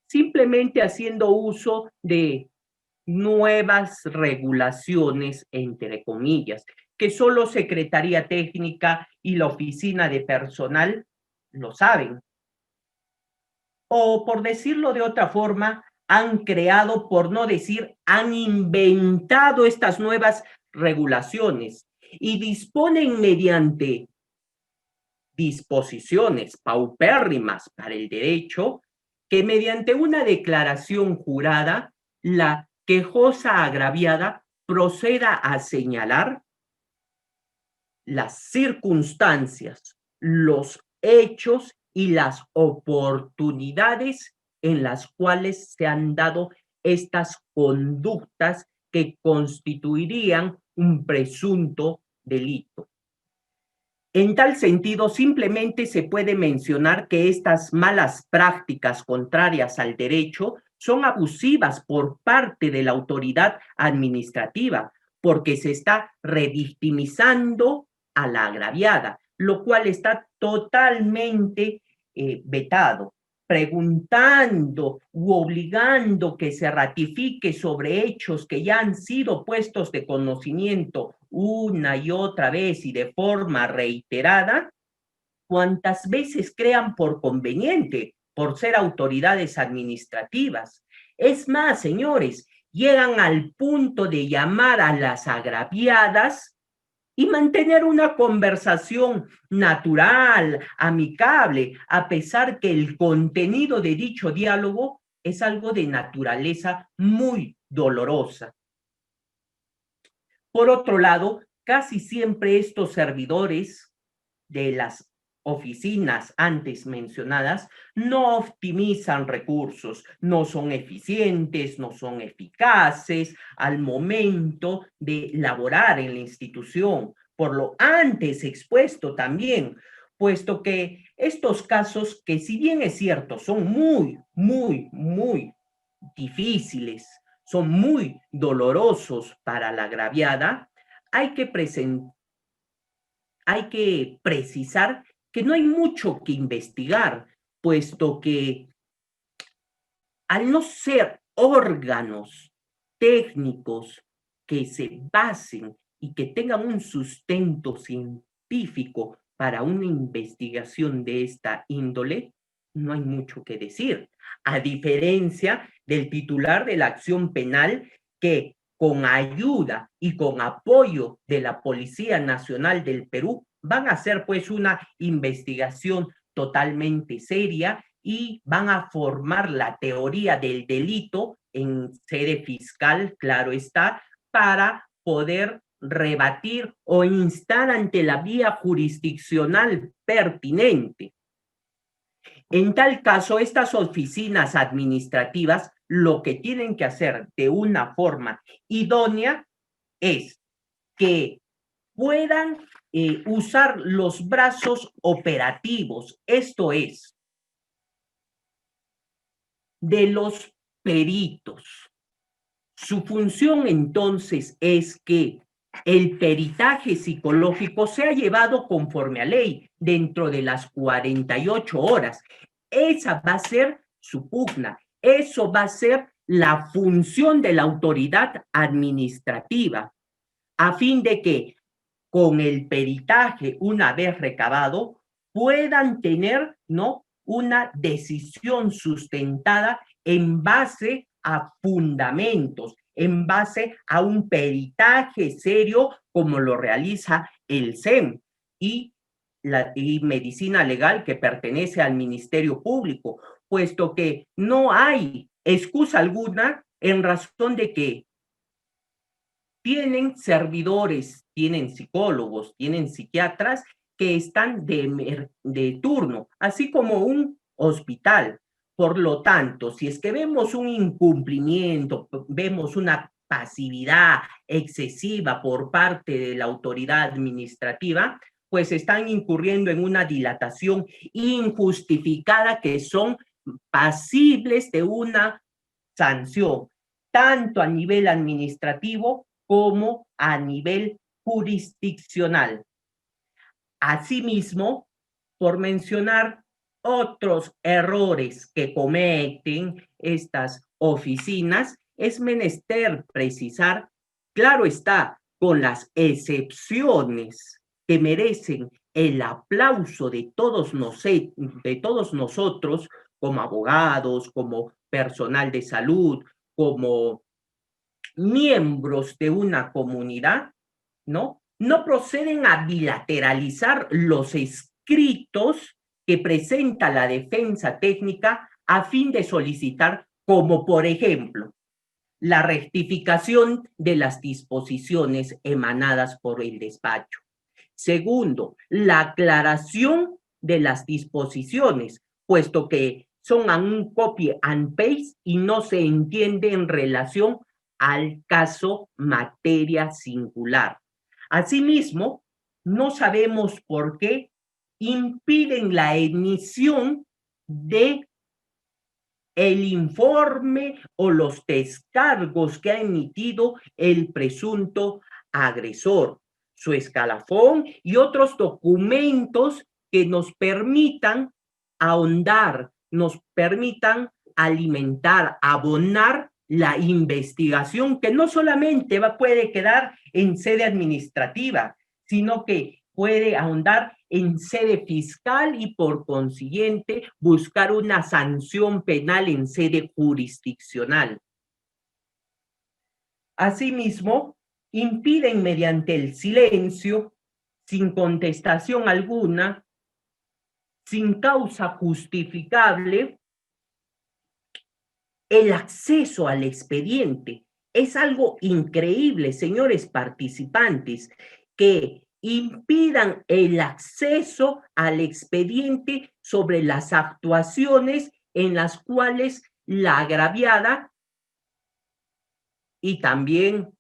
simplemente haciendo uso de nuevas regulaciones, entre comillas, que solo Secretaría Técnica y la Oficina de Personal lo saben. O por decirlo de otra forma, han creado, por no decir, han inventado estas nuevas regulaciones y disponen mediante disposiciones paupérrimas para el derecho que mediante una declaración jurada, la quejosa agraviada proceda a señalar las circunstancias, los hechos y las oportunidades en las cuales se han dado estas conductas que constituirían un presunto delito. En tal sentido, simplemente se puede mencionar que estas malas prácticas contrarias al derecho son abusivas por parte de la autoridad administrativa, porque se está revictimizando a la agraviada, lo cual está totalmente vetado, preguntando u obligando que se ratifique sobre hechos que ya han sido puestos de conocimiento una y otra vez y de forma reiterada, cuantas veces crean por conveniente, por ser autoridades administrativas. Es más, señores, llegan al punto de llamar a las agraviadas y mantener una conversación natural, amigable, a pesar que el contenido de dicho diálogo es algo de naturaleza muy dolorosa. Por otro lado, casi siempre estos servidores de las oficinas antes mencionadas no optimizan recursos, no son eficientes, no son eficaces al momento de laborar en la institución, por lo antes expuesto también, puesto que estos casos, que si bien es cierto, son muy difíciles, son muy dolorosos para la agraviada, hay que hay que precisar que no hay mucho que investigar, puesto que al no ser órganos técnicos que se basen y que tengan un sustento científico para una investigación de esta índole, no hay mucho que decir. A diferencia del titular de la acción penal que con ayuda y con apoyo de la Policía Nacional del Perú van a hacer pues una investigación totalmente seria y van a formar la teoría del delito en sede fiscal, claro está, para poder rebatir o instar ante la vía jurisdiccional pertinente. En tal caso, estas oficinas administrativas lo que tienen que hacer de una forma idónea es que puedan usar los brazos operativos, esto es, de los peritos. Su función entonces es que el peritaje psicológico sea llevado conforme a ley dentro de las 48 horas. Esa va a ser su pugna, eso va a ser la función de la autoridad administrativa, a fin de que con el peritaje, una vez recabado, puedan tener, ¿no?, una decisión sustentada en base a fundamentos, en base a un peritaje serio como lo realiza el SEM y medicina legal que pertenece al Ministerio Público, puesto que no hay excusa alguna en razón de que tienen servidores, tienen psicólogos, tienen psiquiatras que están de turno, así como un hospital. Por lo tanto, si es que vemos un incumplimiento, vemos una pasividad excesiva por parte de la autoridad administrativa, pues están incurriendo en una dilatación injustificada que son pasibles de una sanción, tanto a nivel administrativo como a nivel jurisdiccional. Asimismo, por mencionar otros errores que cometen estas oficinas, es menester precisar, claro está, con las excepciones que merecen el aplauso de todos nosotros como abogados, como personal de salud, como miembros de una comunidad, ¿no? No proceden a bilateralizar los escritos que presenta la defensa técnica a fin de solicitar, como por ejemplo, la rectificación de las disposiciones emanadas por el despacho. Segundo, la aclaración de las disposiciones, puesto que son a un copy and paste y no se entiende en relación al caso materia singular. Asimismo, no sabemos por qué impiden la emisión de el informe o los descargos que ha emitido el presunto agresor, su escalafón y otros documentos que nos permitan ahondar, nos permitan alimentar, abonar la investigación que no solamente puede quedar en sede administrativa, sino que puede ahondar en sede fiscal y por consiguiente buscar una sanción penal en sede jurisdiccional. Asimismo, impiden mediante el silencio, sin contestación alguna, sin causa justificable, el acceso al expediente. Es algo increíble, señores participantes, que impidan el acceso al expediente sobre las actuaciones en las cuales la agraviada y también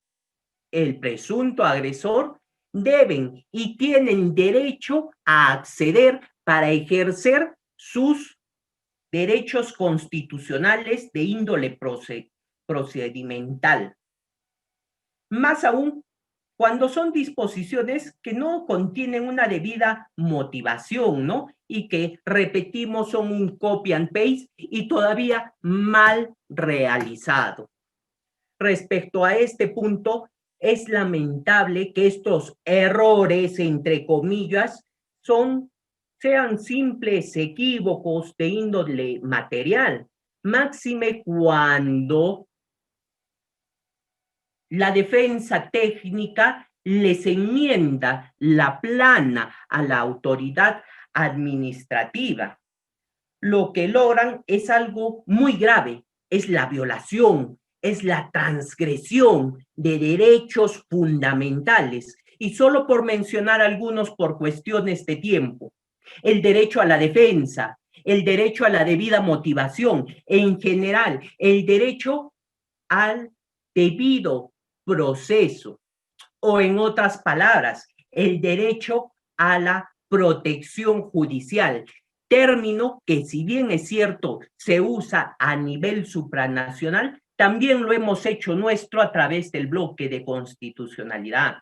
el presunto agresor deben y tienen derecho a acceder para ejercer sus derechos constitucionales de índole procedimental. Más aún, cuando son disposiciones que no contienen una debida motivación, ¿no? Y que, repetimos, son un copy and paste y todavía mal realizado. Respecto a este punto, es lamentable que estos errores, entre comillas, sean simples equívocos de índole material, máxime cuando la defensa técnica les enmienda la plana a la autoridad administrativa. Lo que logran es algo muy grave, es la violación, es la transgresión de derechos fundamentales. Y solo por mencionar algunos por cuestiones de tiempo, el derecho a la defensa, el derecho a la debida motivación, en general, el derecho al debido proceso, o en otras palabras, el derecho a la protección judicial, término que, si bien es cierto, se usa a nivel supranacional, también lo hemos hecho nuestro a través del bloque de constitucionalidad.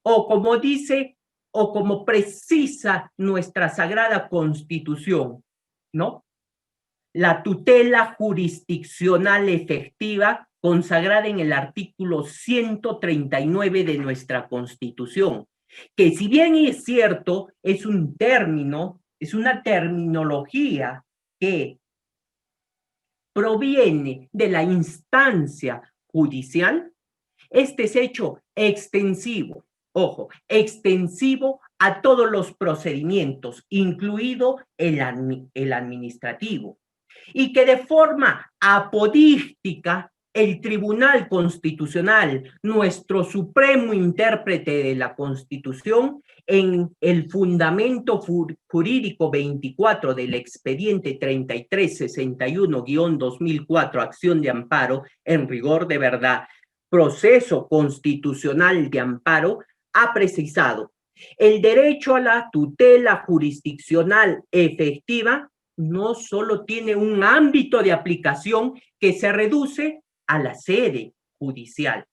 O como dice, o como precisa nuestra sagrada Constitución, ¿no? La tutela jurisdiccional efectiva consagrada en el artículo 139 de nuestra Constitución, que, si bien es cierto, es un término, es una terminología que proviene de la instancia judicial, este es hecho extensivo, ojo, extensivo a todos los procedimientos, incluido el administrativo, y que de forma apodíctica el Tribunal Constitucional, nuestro supremo intérprete de la Constitución, en el fundamento jurídico 24 del expediente 3361-2004, acción de amparo en rigor de verdad, proceso constitucional de amparo, ha precisado el derecho a la tutela jurisdiccional efectiva no solo tiene un ámbito de aplicación que se reduce a la sede judicial,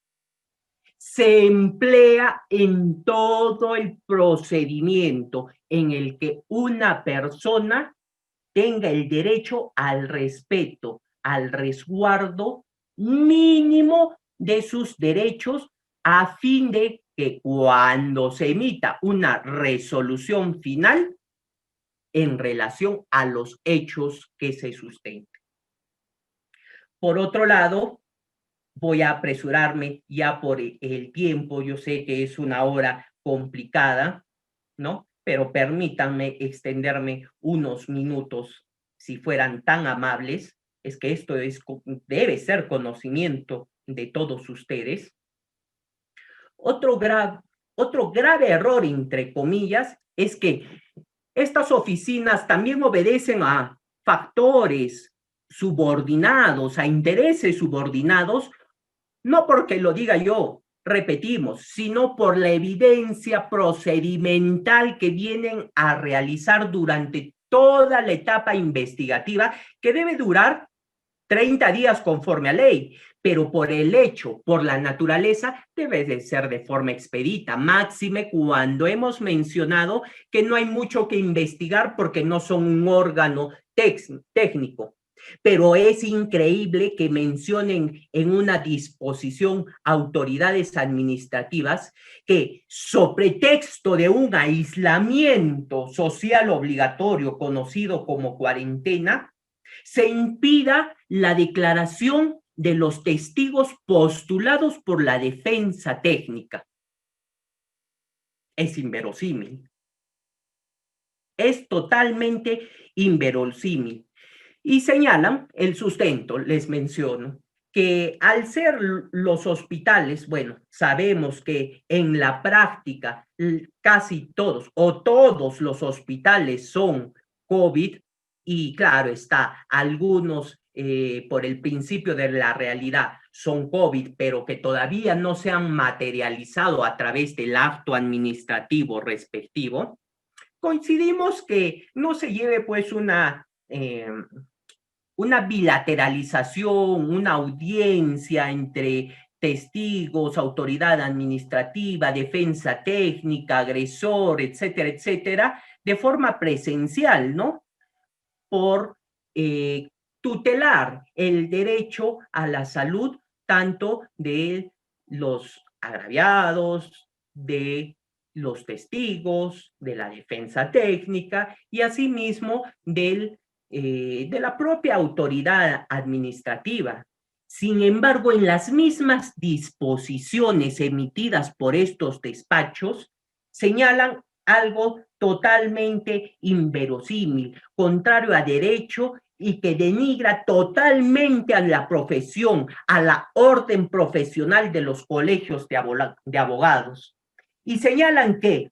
se emplea en todo el procedimiento en el que una persona tenga el derecho al respeto, al resguardo mínimo de sus derechos, a fin de que cuando se emita una resolución final en relación a los hechos que se sustenten. Por otro lado, voy a apresurarme ya por el tiempo, yo sé que es una hora complicada, ¿no? Pero permítanme extenderme unos minutos, si fueran tan amables, es que esto debe ser conocimiento de todos ustedes. Otro grave error, entre comillas, es que estas oficinas también obedecen a factores subordinados, a intereses subordinados, no porque lo diga yo, repetimos, sino por la evidencia procedimental que vienen a realizar durante toda la etapa investigativa, que debe durar 30 días conforme a ley, pero por el hecho, por la naturaleza, debe de ser de forma expedita, máxime cuando hemos mencionado que no hay mucho que investigar porque no son un órgano técnico. Pero es increíble que mencionen en una disposición autoridades administrativas que, sobre texto de un aislamiento social obligatorio conocido como cuarentena, se impida la declaración de los testigos postulados por la defensa técnica. Es inverosímil. Es totalmente inverosímil. Y señalan el sustento, les menciono, que al ser los hospitales, bueno, sabemos que en la práctica casi todos o todos los hospitales son COVID y claro está, algunos por el principio de la realidad son COVID, pero que todavía no se han materializado a través del acto administrativo respectivo, coincidimos que no se lleve pues una bilateralización, una audiencia entre testigos, autoridad administrativa, defensa técnica, agresor, etcétera, etcétera, de forma presencial, ¿no? Por tutelar el derecho a la salud tanto de los agraviados, de los testigos, de la defensa técnica y asimismo de la propia autoridad administrativa. Sin embargo, en las mismas disposiciones emitidas por estos despachos, señalan algo totalmente inverosímil, contrario a derecho y que denigra totalmente a la profesión, a la orden profesional de los colegios de abogados. Y señalan que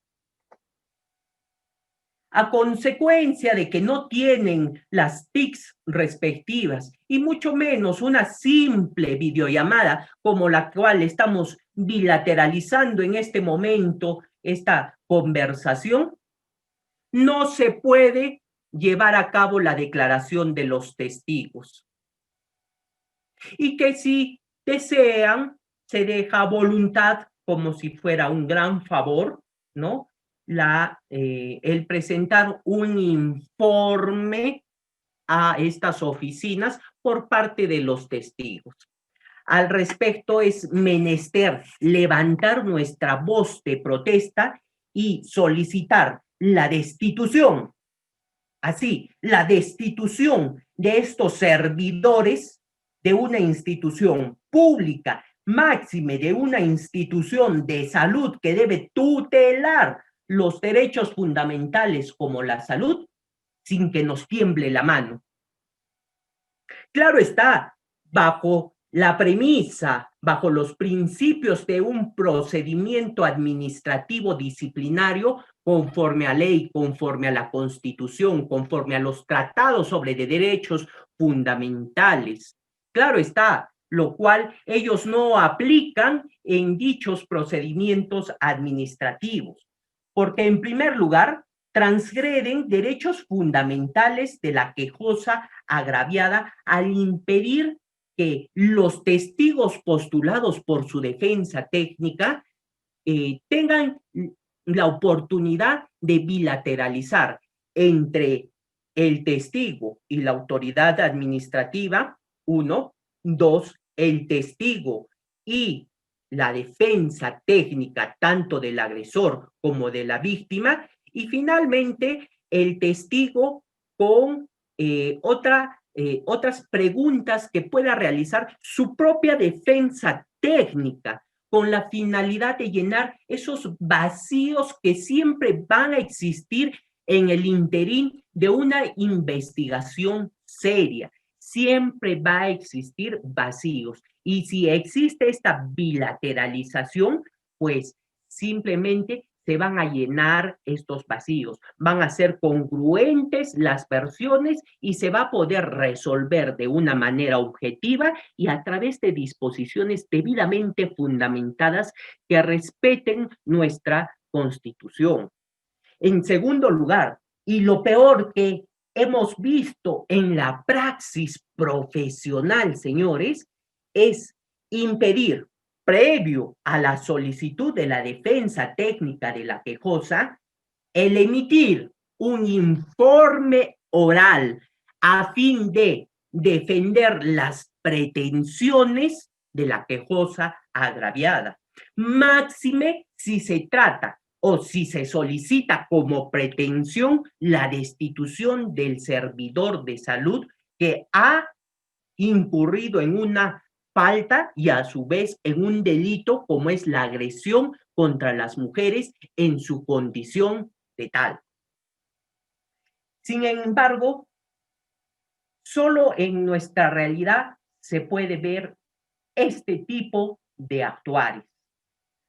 a consecuencia de que no tienen las TICs respectivas y mucho menos una simple videollamada como la cual estamos bilateralizando en este momento esta conversación, no se puede llevar a cabo la declaración de los testigos. Y que si desean, se deja voluntad como si fuera un gran favor, ¿no? El presentar un informe a estas oficinas por parte de los testigos. Al respecto, es menester levantar nuestra voz de protesta y solicitar la destitución, así, la destitución de estos servidores de una institución pública, máxime de una institución de salud que debe tutelar los derechos fundamentales como la salud, sin que nos tiemble la mano. Claro está, bajo la premisa, bajo los principios de un procedimiento administrativo disciplinario conforme a ley, conforme a la Constitución, conforme a los tratados sobre derechos fundamentales. Claro está, lo cual ellos no aplican en dichos procedimientos administrativos, porque en primer lugar transgreden derechos fundamentales de la quejosa agraviada al impedir que los testigos postulados por su defensa técnica tengan la oportunidad de bilateralizar entre el testigo y la autoridad administrativa, uno, dos, el testigo y la defensa técnica tanto del agresor como de la víctima, y finalmente el testigo con otras preguntas que pueda realizar su propia defensa técnica con la finalidad de llenar esos vacíos que siempre van a existir en el interín de una investigación seria. Siempre va a existir vacíos. Y si existe esta bilateralización, pues simplemente se van a llenar estos vacíos, van a ser congruentes las versiones y se va a poder resolver de una manera objetiva y a través de disposiciones debidamente fundamentadas que respeten nuestra Constitución. En segundo lugar, y lo peor que hemos visto en la praxis profesional, señores, es impedir, previo a la solicitud de la defensa técnica de la quejosa, el emitir un informe oral a fin de defender las pretensiones de la quejosa agraviada. Máxime si se trata o si se solicita como pretensión la destitución del servidor de salud que ha incurrido en una falta y a su vez en un delito como es la agresión contra las mujeres en su condición de tal. Sin embargo, solo en nuestra realidad se puede ver este tipo de actuares.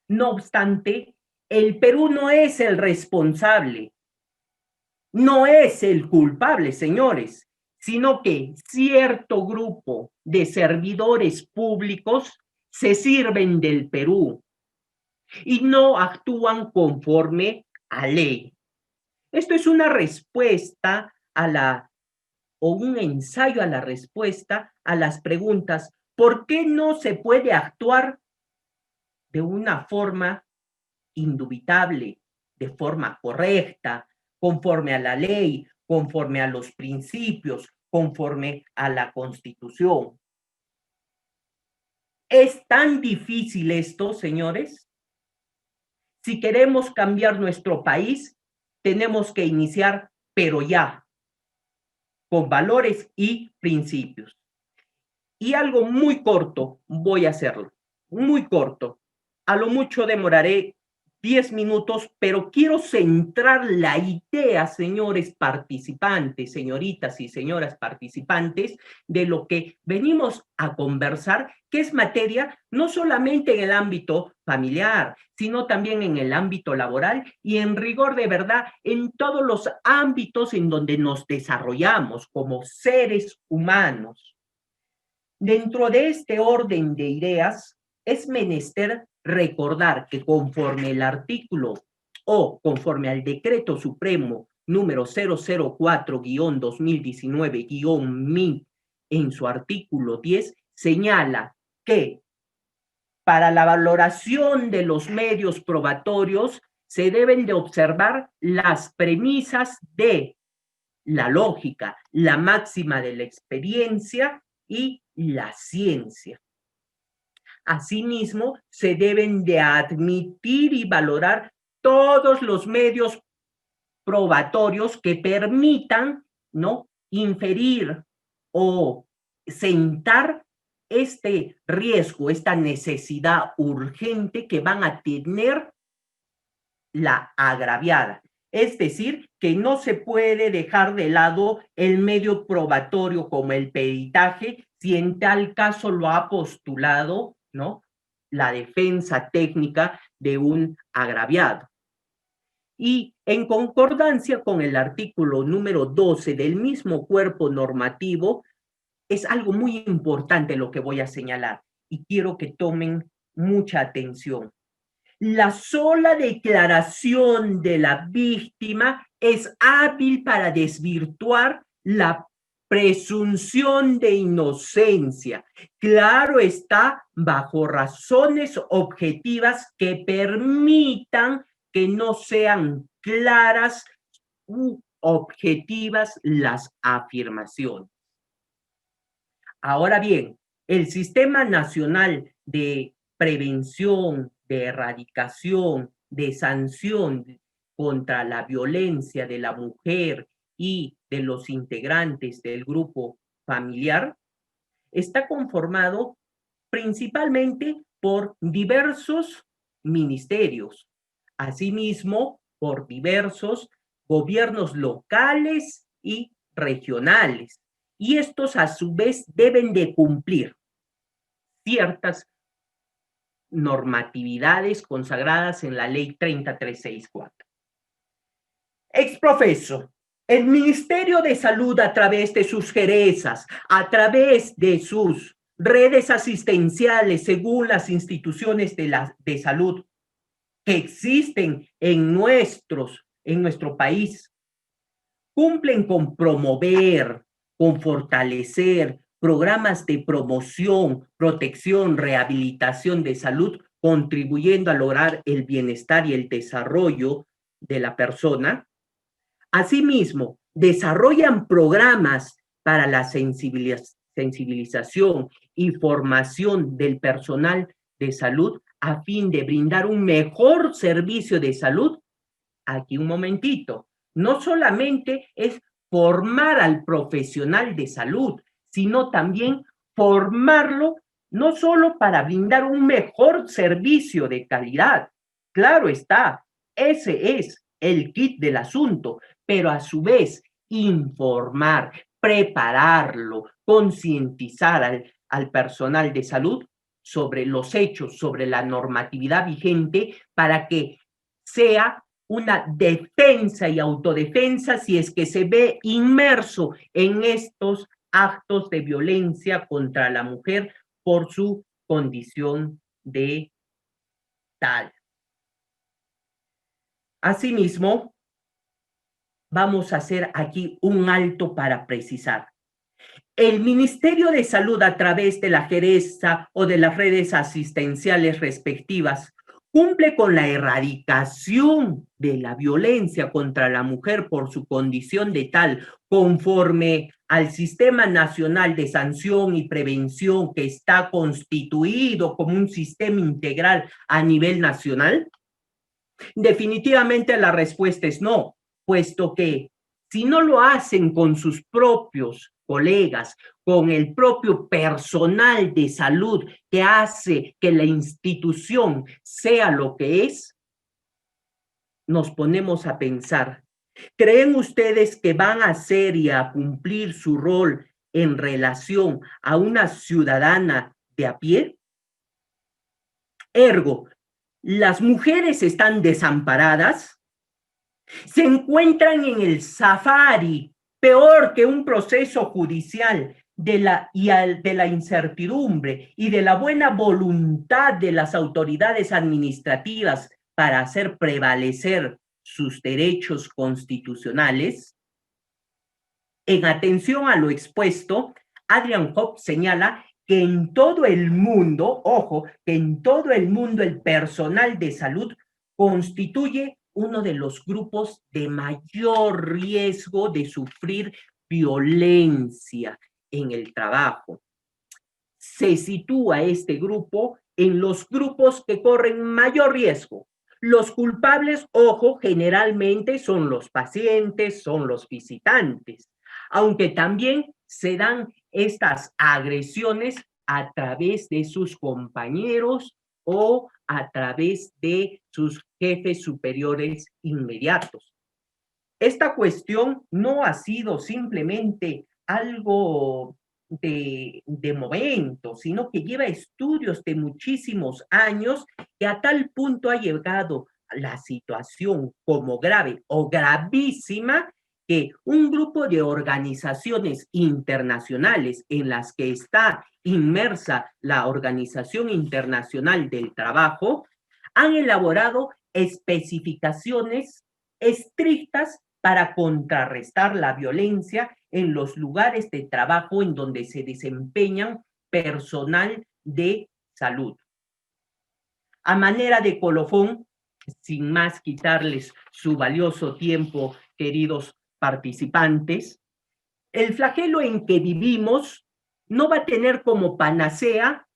No obstante, el Perú no es el responsable, no es el culpable, señores, sino que cierto grupo de servidores públicos se sirven del Perú y no actúan conforme a ley. Esto es una respuesta o un ensayo a la respuesta a las preguntas: ¿por qué no se puede actuar de una forma indubitable, de forma correcta, conforme a la ley, conforme a los principios, conforme a la Constitución? ¿Es tan difícil esto, señores? Si queremos cambiar nuestro país, tenemos que iniciar, pero ya, con valores y principios. Y algo muy corto voy a hacerlo, muy corto. A lo mucho demoraré 10 minutos, pero quiero centrar la idea, señores participantes, señoritas y señoras participantes, de lo que venimos a conversar, que es materia no solamente en el ámbito familiar, sino también en el ámbito laboral y en rigor de verdad en todos los ámbitos en donde nos desarrollamos como seres humanos. Dentro de este orden de ideas, es menester recordar que conforme el artículo o conforme al decreto supremo número 004-2019-MIN en su artículo 10, señala que para la valoración de los medios probatorios se deben de observar las premisas de la lógica, la máxima de la experiencia y la ciencia. Asimismo, se deben de admitir y valorar todos los medios probatorios que permitan, ¿no?, inferir o sentar este riesgo, esta necesidad urgente que van a tener la agraviada. Es decir, que no se puede dejar de lado el medio probatorio como el peritaje si en tal caso lo ha postulado, ¿no?, la defensa técnica de un agraviado. Y en concordancia con el artículo número 12 del mismo cuerpo normativo, es algo muy importante lo que voy a señalar y quiero que tomen mucha atención. La sola declaración de la víctima es hábil para desvirtuar la presunción de inocencia. Claro está, bajo razones objetivas que permitan que no sean claras u objetivas las afirmaciones. Ahora bien, el Sistema Nacional de Prevención, de Erradicación, de Sanción contra la Violencia de la Mujer y de los integrantes del grupo familiar está conformado principalmente por diversos ministerios, asimismo por diversos gobiernos locales y regionales. Y estos a su vez deben de cumplir ciertas normatividades consagradas en la ley 30364. Exprofeso, el Ministerio de Salud a través de sus gerezas, a través de sus redes asistenciales según las instituciones de salud que existen en nuestro país, cumplen con promover, con fortalecer programas de promoción, protección, rehabilitación de salud, contribuyendo a lograr el bienestar y el desarrollo de la persona. Asimismo, desarrollan programas para la sensibilización y formación del personal de salud a fin de brindar un mejor servicio de salud. Aquí un momentito, no solamente es formar al profesional de salud, sino también formarlo no solo para brindar un mejor servicio de calidad. Claro está, ese es el kit del asunto, pero a su vez informar, prepararlo, concientizar al personal de salud sobre los hechos, sobre la normatividad vigente, para que sea una defensa y autodefensa si es que se ve inmerso en estos actos de violencia contra la mujer por su condición de tal. Asimismo, vamos a hacer aquí un alto para precisar. El Ministerio de Salud, a través de la Geresa o de las redes asistenciales respectivas, cumple con la erradicación de la violencia contra la mujer por su condición de tal, conforme al Sistema Nacional de Sanción y Prevención, que está constituido como un sistema integral a nivel nacional. Definitivamente la respuesta es no, puesto que si no lo hacen con sus propios colegas, con el propio personal de salud que hace que la institución sea lo que es, nos ponemos a pensar, ¿creen ustedes que van a hacer y a cumplir su rol en relación a una ciudadana de a pie? Ergo, las mujeres están desamparadas, se encuentran en el safari, peor que un proceso judicial de la incertidumbre y de la buena voluntad de las autoridades administrativas para hacer prevalecer sus derechos constitucionales. En atención a lo expuesto, Adrian Hope señala que en todo el mundo, ojo, que en todo el mundo el personal de salud constituye uno de los grupos de mayor riesgo de sufrir violencia en el trabajo. Se sitúa este grupo en los grupos que corren mayor riesgo. Los culpables, ojo, generalmente son los pacientes, son los visitantes, aunque también se dan estas agresiones a través de sus compañeros o a través de sus jefes superiores inmediatos. Esta cuestión no ha sido simplemente algo de momento, sino que lleva estudios de muchísimos años, que a tal punto ha llegado la situación como grave o gravísima, que un grupo de organizaciones internacionales en las que está inmersa la Organización Internacional del Trabajo han elaborado especificaciones estrictas para contrarrestar la violencia en los lugares de trabajo en donde se desempeñan personal de salud. A manera de colofón, sin más quitarles su valioso tiempo, queridos participantes, el flagelo en que vivimos no va a tener como panacea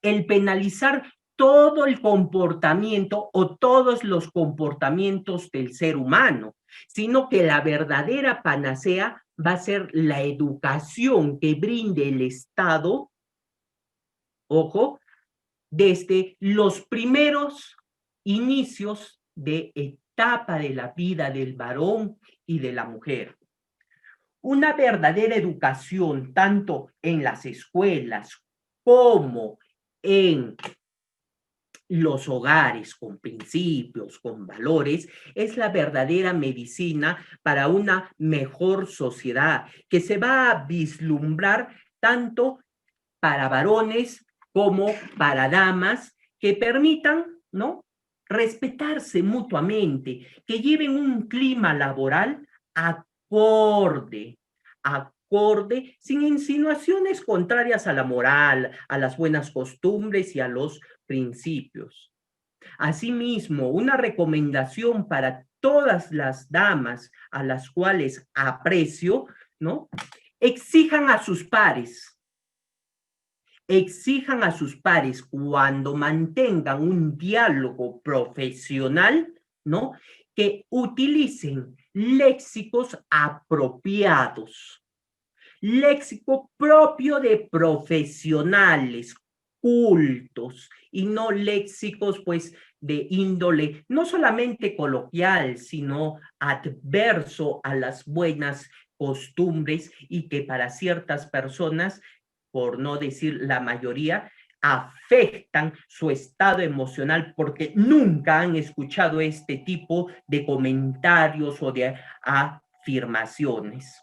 el penalizar todo el comportamiento o todos los comportamientos del ser humano, sino que la verdadera panacea va a ser la educación que brinde el Estado, ojo, desde los primeros inicios de etapa de la vida del varón y de la mujer. Una verdadera educación, tanto en las escuelas como en los hogares, con principios, con valores, es la verdadera medicina para una mejor sociedad, que se va a vislumbrar tanto para varones como para damas, que permitan, ¿no?, respetarse mutuamente, que lleven un clima laboral acorde, sin insinuaciones contrarias a la moral, a las buenas costumbres y a los principios. Asimismo, una recomendación para todas las damas a las cuales aprecio, ¿no?, Exijan a sus pares, cuando mantengan un diálogo profesional, ¿no? Que utilicen léxicos apropiados, léxico propio de profesionales cultos y no léxicos pues de índole no solamente coloquial, sino adverso a las buenas costumbres y que para ciertas personas, por no decir la mayoría, afectan su estado emocional porque nunca han escuchado este tipo de comentarios o de afirmaciones.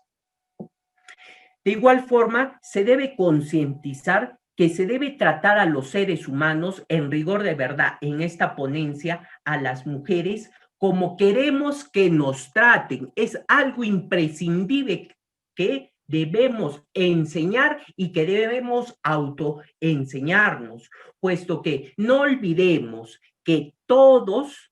De igual forma, se debe concientizar que se debe tratar a los seres humanos en rigor de verdad en esta ponencia, a las mujeres, como queremos que nos traten. Es algo imprescindible que debemos enseñar y que debemos autoenseñarnos, puesto que no olvidemos que todos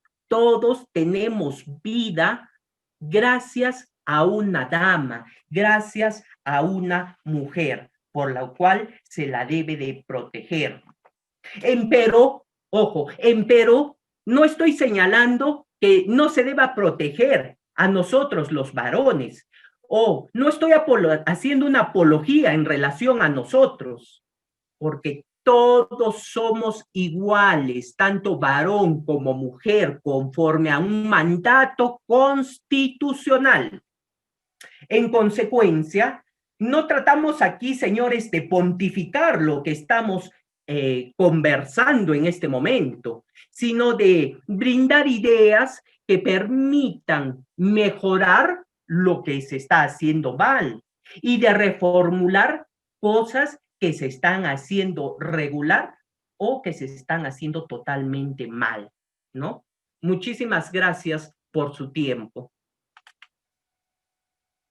tenemos vida gracias a una dama, gracias a una mujer, por la cual se la debe de proteger. Empero, ojo, empero, no estoy señalando que no se deba proteger a nosotros los varones, o no estoy haciendo una apología en relación a nosotros, porque todos somos iguales, tanto varón como mujer, conforme a un mandato constitucional. En consecuencia, no tratamos aquí, señores, de pontificar lo que estamos conversando en este momento, sino de brindar ideas que permitan mejorar lo que se está haciendo mal y de reformular cosas que se están haciendo regular o que se están haciendo totalmente mal, ¿no? Muchísimas gracias por su tiempo.